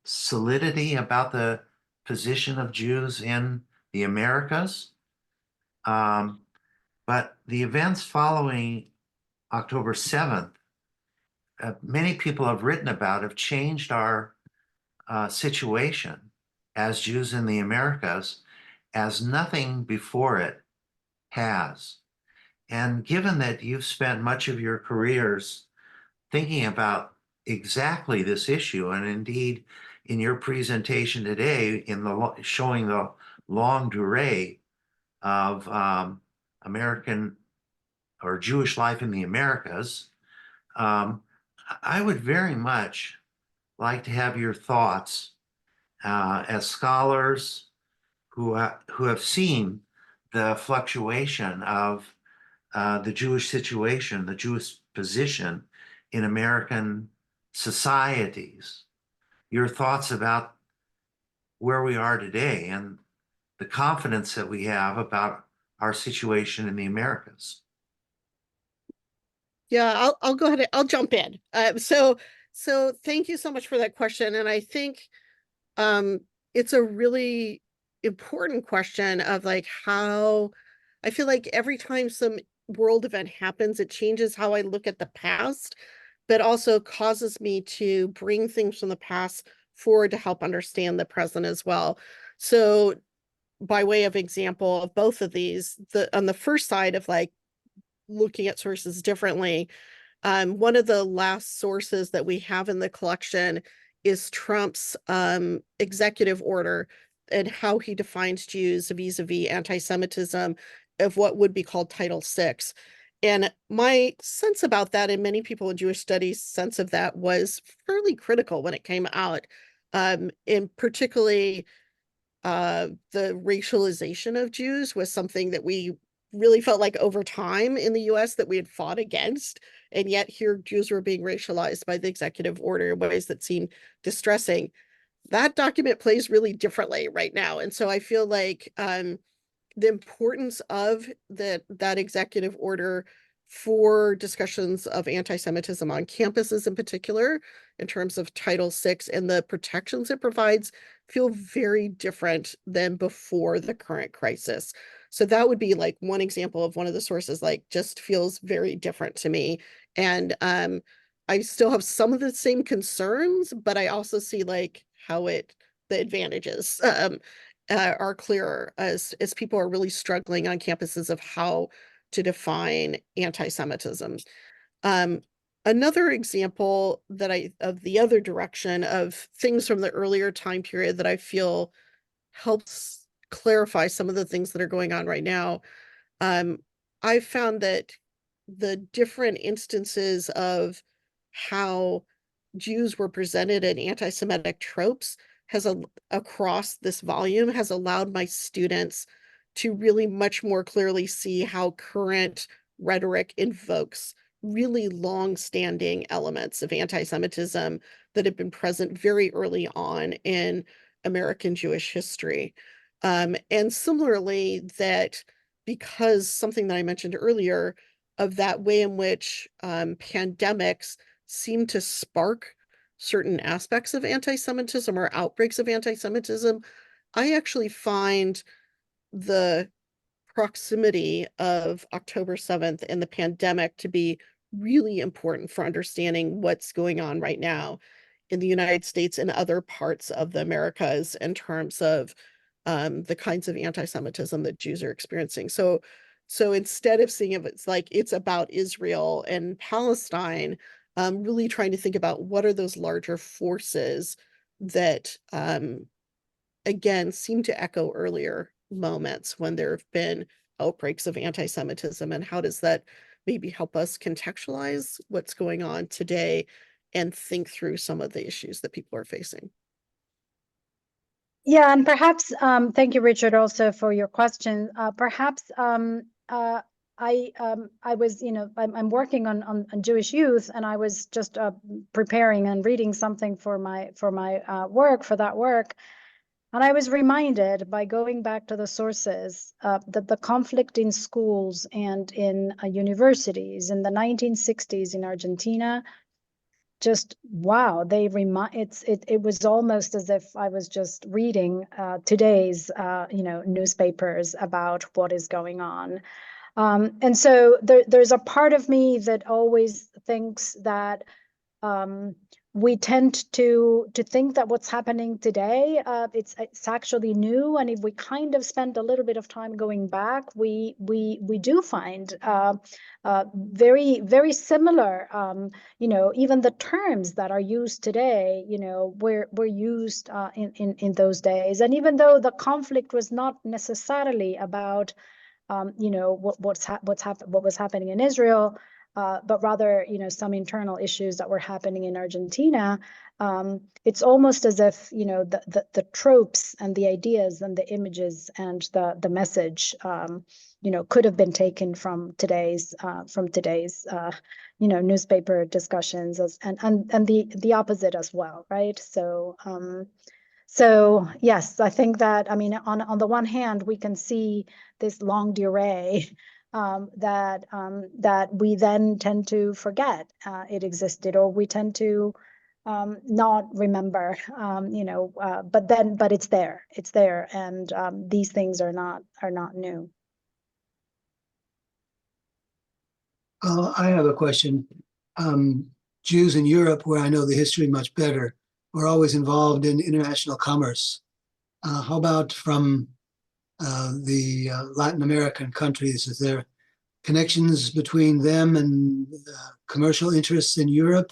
solidity about the position of Jews in the Americas. But the events following October 7th, many people have written about, have changed our situation as Jews in the Americas as nothing before it has. And given that you've spent much of your careers thinking about exactly this issue, and indeed in your presentation today, in the showing the longue durée of American or Jewish life in the Americas, I would very much like to have your thoughts as scholars who have seen the fluctuation of the Jewish situation, the Jewish position in American societies. Your thoughts about where we are today and the confidence that we have about our situation in the Americas. Yeah, I'll go ahead. I'll jump in. So thank you so much for that question. And I think it's a really important question of like how I feel like every time some world event happens, it changes how I look at the past, but also causes me to bring things from the past forward to help understand the present as well. So by way of example of both of these, on the first side of like looking at sources differently, one of the last sources that we have in the collection is Trump's executive order and how he defines Jews vis-a-vis anti-Semitism of what would be called Title VI. And my sense about that, and many people in Jewish studies' sense of that, was fairly critical when it came out, in particularly the racialization of Jews was something that we really felt like over time in the US that we had fought against, and yet here Jews were being racialized by the executive order in ways that seemed distressing. That document plays really differently right now. And so I feel like the importance of that executive order for discussions of anti-Semitism on campuses in particular, in terms of Title VI and the protections it provides, feel very different than before the current crisis. So that would be like one example of one of the sources, like just feels very different to me. And I still have some of the same concerns, but I also see like how the advantages are clearer as people are really struggling on campuses of how to define anti-Semitism. Another example of the other direction of things from the earlier time period that I feel helps clarify some of the things that are going on right now. I've found that the different instances of how Jews were presented in anti-Semitic tropes across this volume has allowed my students to really much more clearly see how current rhetoric invokes really long-standing elements of anti-Semitism that have been present very early on in American Jewish history. And similarly, that because something that I mentioned earlier of that way in which pandemics seem to spark certain aspects of anti-Semitism or outbreaks of anti-Semitism, I actually find the proximity of October 7th and the pandemic to be really important for understanding what's going on right now in the United States and other parts of the Americas in terms of the kinds of anti-Semitism that Jews are experiencing. So instead of seeing it's like it's about Israel and Palestine, really trying to think about what are those larger forces that again seem to echo earlier moments when there have been outbreaks of anti-Semitism, and how does that maybe help us contextualize what's going on today and think through some of the issues that people are facing. Yeah, and perhaps, thank you, Richard, also for your question. Perhaps I was, I'm working on Jewish youth, and I was just preparing and reading something for my work, for that work. And I was reminded by going back to the sources that the conflict in schools and in universities in the 1960s in Argentina, just wow, it was almost as if I was just reading today's newspapers about what is going on. And so there's a part of me that always thinks that we tend to think that what's happening today, it's actually new, and if we kind of spend a little bit of time going back, we do find very, very similar. Even the terms that are used today, were used in those days, and even though the conflict was not necessarily about what was happening in Israel, but rather, some internal issues that were happening in Argentina. It's almost as if, the tropes and the ideas and the images and the message, could have been taken from today's newspaper discussions and the opposite as well, right? So yes, I think that, on the one hand, we can see this longue durée that we then tend to forget it existed, or we tend to not remember, but it's there, and these things are not new. I have a question. Jews in Europe, where I know the history much better, were always involved in international commerce. How about from the Latin American countries? Is there connections between them and commercial interests in Europe,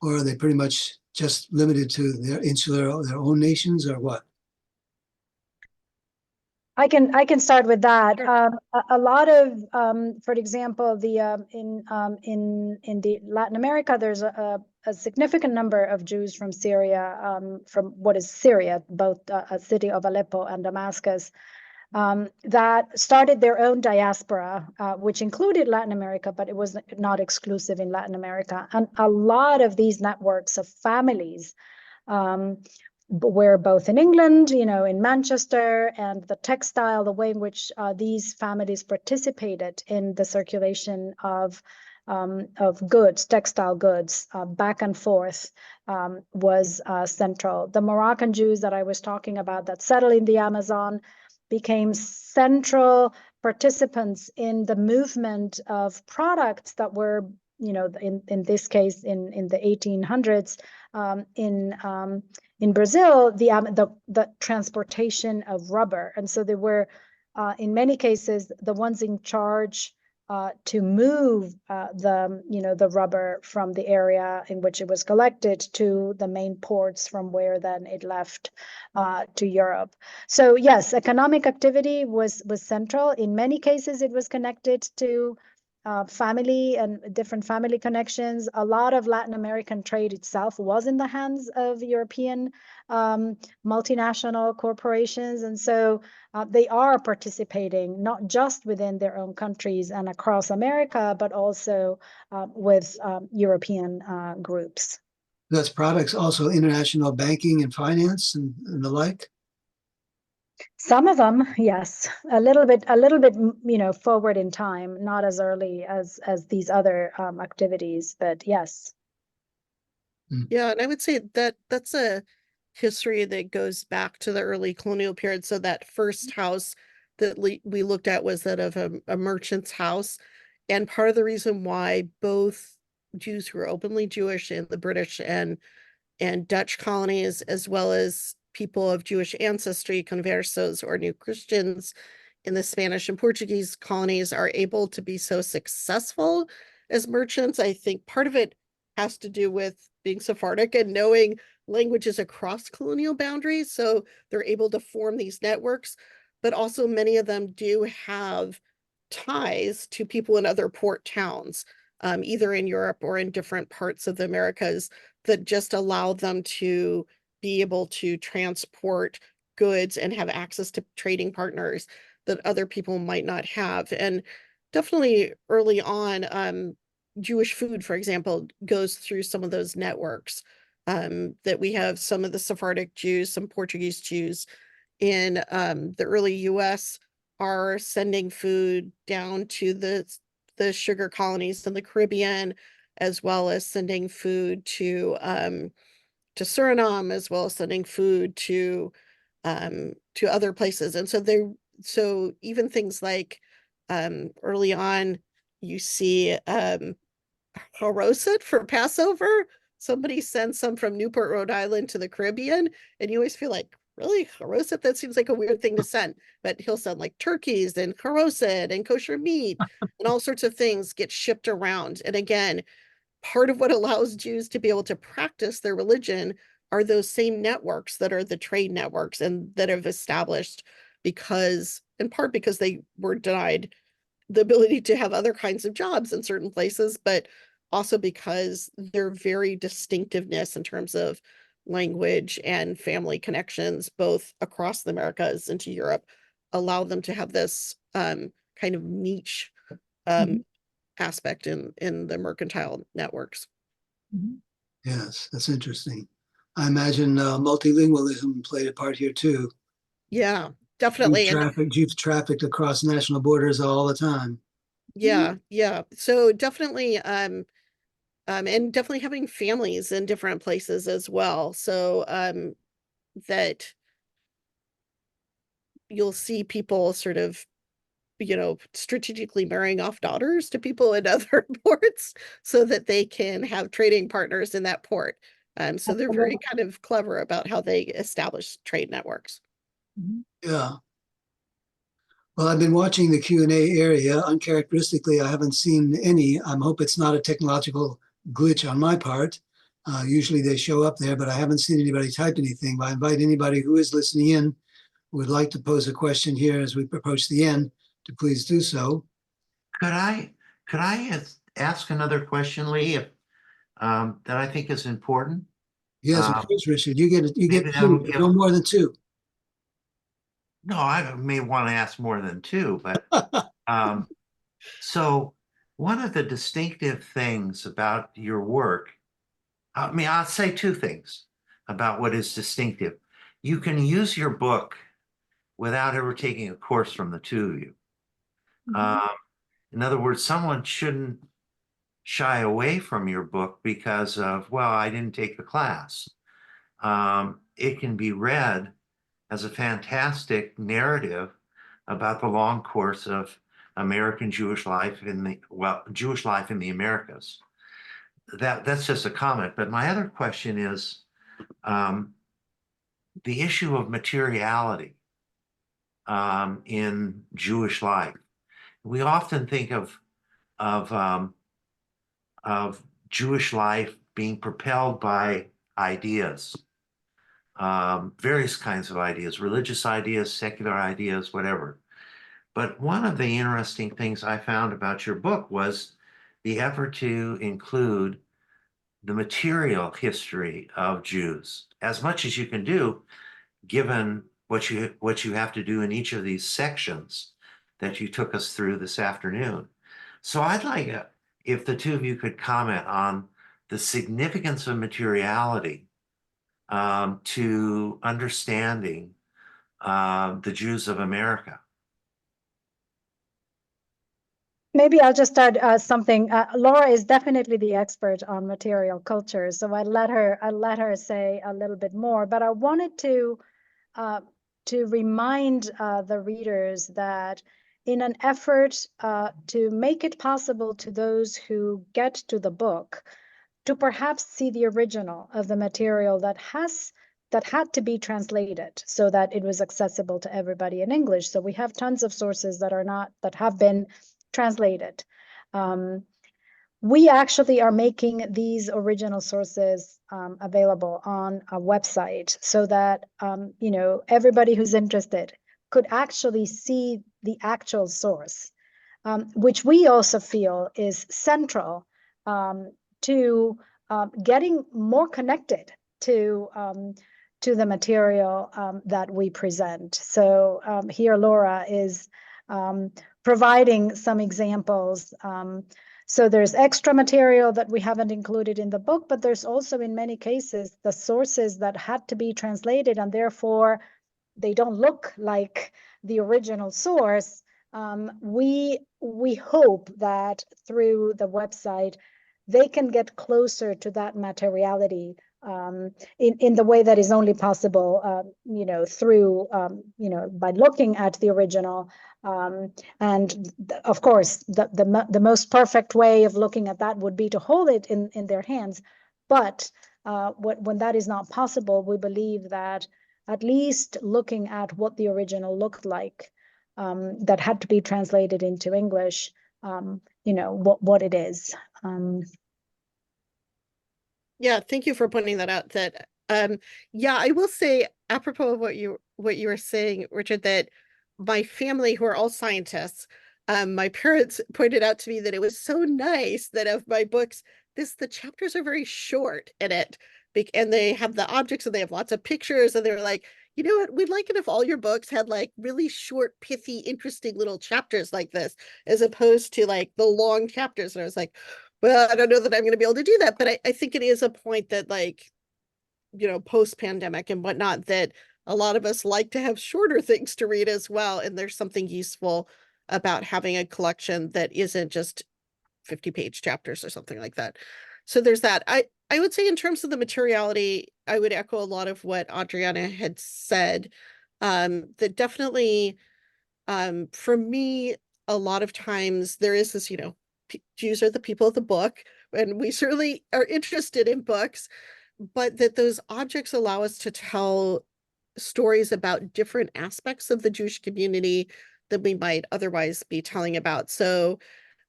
or are they pretty much just limited to their own nations, or what? I can start with that. A lot of, for example, in the Latin America, there's a significant number of Jews from Syria, from what is Syria, both a city of Aleppo and Damascus, that started their own diaspora, which included Latin America, but it was not exclusive in Latin America. And a lot of these networks of families were both in England, in Manchester, and the textile, the way in which these families participated in the circulation of goods, textile goods, back and forth, was central. The Moroccan Jews that I was talking about that settled in the Amazon became central participants in the movement of products that were, in this case, in the 1800s, in Brazil, the transportation of rubber. And so they were, in many cases, the ones in charge to move the rubber from the area in which it was collected to the main ports from where then it left to Europe. So yes, economic activity was central. In many cases, it was connected to family and different family connections. A lot of Latin American trade itself was in the hands of European multinational corporations. And so they are participating not just within their own countries and across America, but also with European groups. That's products, also international banking and finance and the like. Some of them, yes, a little bit, forward in time, not as early as these other activities, but yes. Yeah, and I would say that that's a history that goes back to the early colonial period. So that first house that we looked at was that of a merchant's house. And part of the reason why both Jews who were openly Jewish in the British and Dutch colonies, as well as people of Jewish ancestry, conversos or new Christians in the Spanish and Portuguese colonies, are able to be so successful as merchants. I think part of it has to do with being Sephardic and knowing languages across colonial boundaries. So they're able to form these networks, but also many of them do have ties to people in other port towns, either in Europe or in different parts of the Americas, that just allow them to be able to transport goods and have access to trading partners that other people might not have. And definitely early on, Jewish food, for example, goes through some of those networks, that we have some of the Sephardic Jews, some Portuguese Jews in the early US are sending food down to the sugar colonies in the Caribbean, as well as sending food to Suriname, as well as sending food to other places. And so even things like early on, you see haroset for Passover. Somebody sends some from Newport, Rhode Island to the Caribbean, and you always feel like, really, haroset? That seems like a weird thing to send. But he'll send like turkeys and haroset and kosher meat and all sorts of things get shipped around. And again, part of what allows Jews to be able to practice their religion are those same networks that are the trade networks and that have established in part because they were denied the ability to have other kinds of jobs in certain places, but also because their very distinctiveness in terms of language and family connections, both across the Americas into Europe, allow them to have this kind of niche aspect in the mercantile networks. Yes, that's interesting. I imagine multilingualism played a part here too. Yeah, definitely. Jews trafficked across national borders all the time. Yeah. So definitely, and definitely having families in different places as well. So that you'll see people sort of, strategically marrying off daughters to people in other ports so that they can have trading partners in that port. So they're very kind of clever about how they establish trade networks. Yeah. Well, I've been watching the Q&A area. Uncharacteristically, I haven't seen any. I hope it's not a technological glitch on my part. Usually they show up there, but I haven't seen anybody type anything. But I invite anybody who is listening in who would like to pose a question here as we approach the end to please do so. Could I ask another question, Lee, that I think is important? Yes, of course, Richard. You get maybe two, but no more than two. No, I may want to ask more than two, but so one of the distinctive things about your work, I mean, I'll say two things about what is distinctive. You can use your book without ever taking a course from the two of you. Um, in other words, someone shouldn't shy away from your book because of, well, I didn't take the class. It can be read as a fantastic narrative about the long course of American Jewish life Jewish life in the Americas. That's just a comment. But my other question is the issue of materiality in Jewish life. We often think of of Jewish life being propelled by ideas, various kinds of ideas, religious ideas, secular ideas, whatever. But one of the interesting things I found about your book was the effort to include the material history of Jews, as much as you can do, given what you have to do in each of these sections that you took us through this afternoon. So I'd like if the two of you could comment on the significance of materiality to understanding the Jews of America. Maybe I'll just add something. Laura is definitely the expert on material culture, so I'll let her say a little bit more. But I wanted to remind the readers that in an effort to make it possible to those who get to the book to perhaps see the original of the material that had to be translated so that it was accessible to everybody in English. So we have tons of sources that have been translated. We actually are making these original sources available on a website so that everybody who's interested could actually see the actual source, which we also feel is central to getting more connected to the material that we present. So here Laura is providing some examples. So there's extra material that we haven't included in the book, but there's also in many cases the sources that had to be translated and therefore they don't look like the original source. We hope that through the website, they can get closer to that materiality in the way that is only possible, through, by looking at the original. And of course, the most perfect way of looking at that would be to hold it in their hands. But when that is not possible, we believe that at least looking at what the original looked like, that had to be translated into English, what it is. Yeah, thank you for pointing that out. That yeah, I will say apropos of what you were saying, Richard, that my family, who are all scientists, my parents pointed out to me that it was so nice that of my books, the chapters are very short in it, and they have the objects and they have lots of pictures, and they were like, you know what, we'd like it if all your books had like really short, pithy, interesting little chapters like this, as opposed to like the long chapters. And I was like, well, I don't know that I'm going to be able to do that, but I think it is a point that, like, post-pandemic and whatnot, that a lot of us like to have shorter things to read as well. And there's something useful about having a collection that isn't just 50-page chapters or something like that. So there's that. I would say in terms of the materiality, I would echo a lot of what Adriana had said. That definitely, for me, a lot of times there is this, Jews are the people of the book, and we certainly are interested in books, but that those objects allow us to tell stories about different aspects of the Jewish community that we might otherwise be telling about. So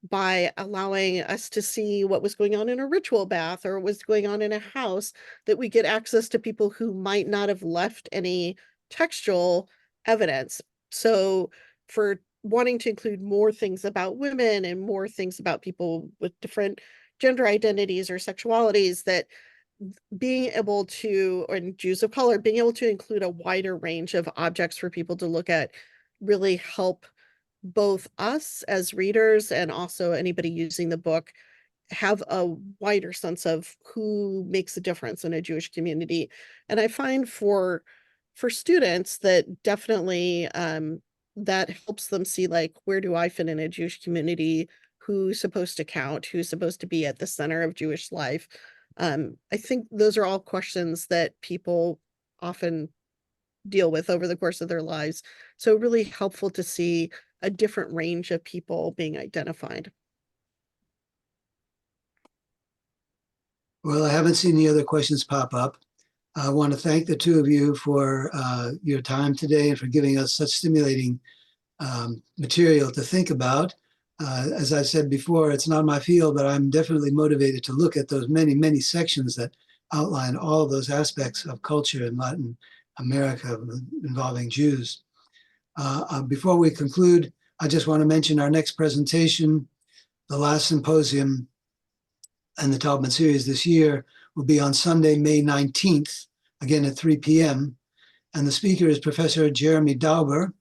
by allowing us to see what was going on in a ritual bath or what was going on in a house, that we get access to people who might not have left any textual evidence. So for wanting to include more things about women and more things about people with different gender identities or sexualities, that being able to, or Jews of color, being able to include a wider range of objects for people to look at really help both us as readers and also anybody using the book have a wider sense of who makes a difference in a Jewish community. And I find for students that definitely that helps them see, like, where do I fit in a Jewish community? Who's supposed to count? Who's supposed to be at the center of Jewish life? I think those are all questions that people often deal with over the course of their lives. So really helpful to see a different range of people being identified. Well, I haven't seen any other questions pop up. I want to thank the two of you for your time today and for giving us such stimulating material to think about. As I said before, it's not my field, but I'm definitely motivated to look at those many, many sections that outline all of those aspects of culture in Latin America involving Jews. Before we conclude, I just want to mention our next presentation, the last symposium in the Taubman series this year, will be on Sunday, May 19th, again at 3 p.m. And the speaker is Professor Jeremy Dauber,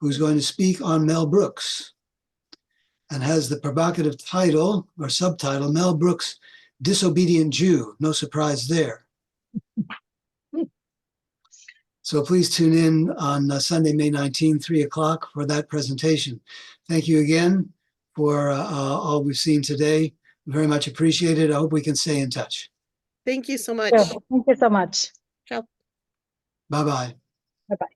who's going to speak on Mel Brooks and has the provocative title or subtitle, Mel Brooks, Disobedient Jew. No surprise there. So please tune in on Sunday, May 19th, 3 o'clock for that presentation. Thank you again for all we've seen today. Very much appreciated. I hope we can stay in touch. Thank you so much. Thank you so much. Ciao. Bye-bye. Bye-bye.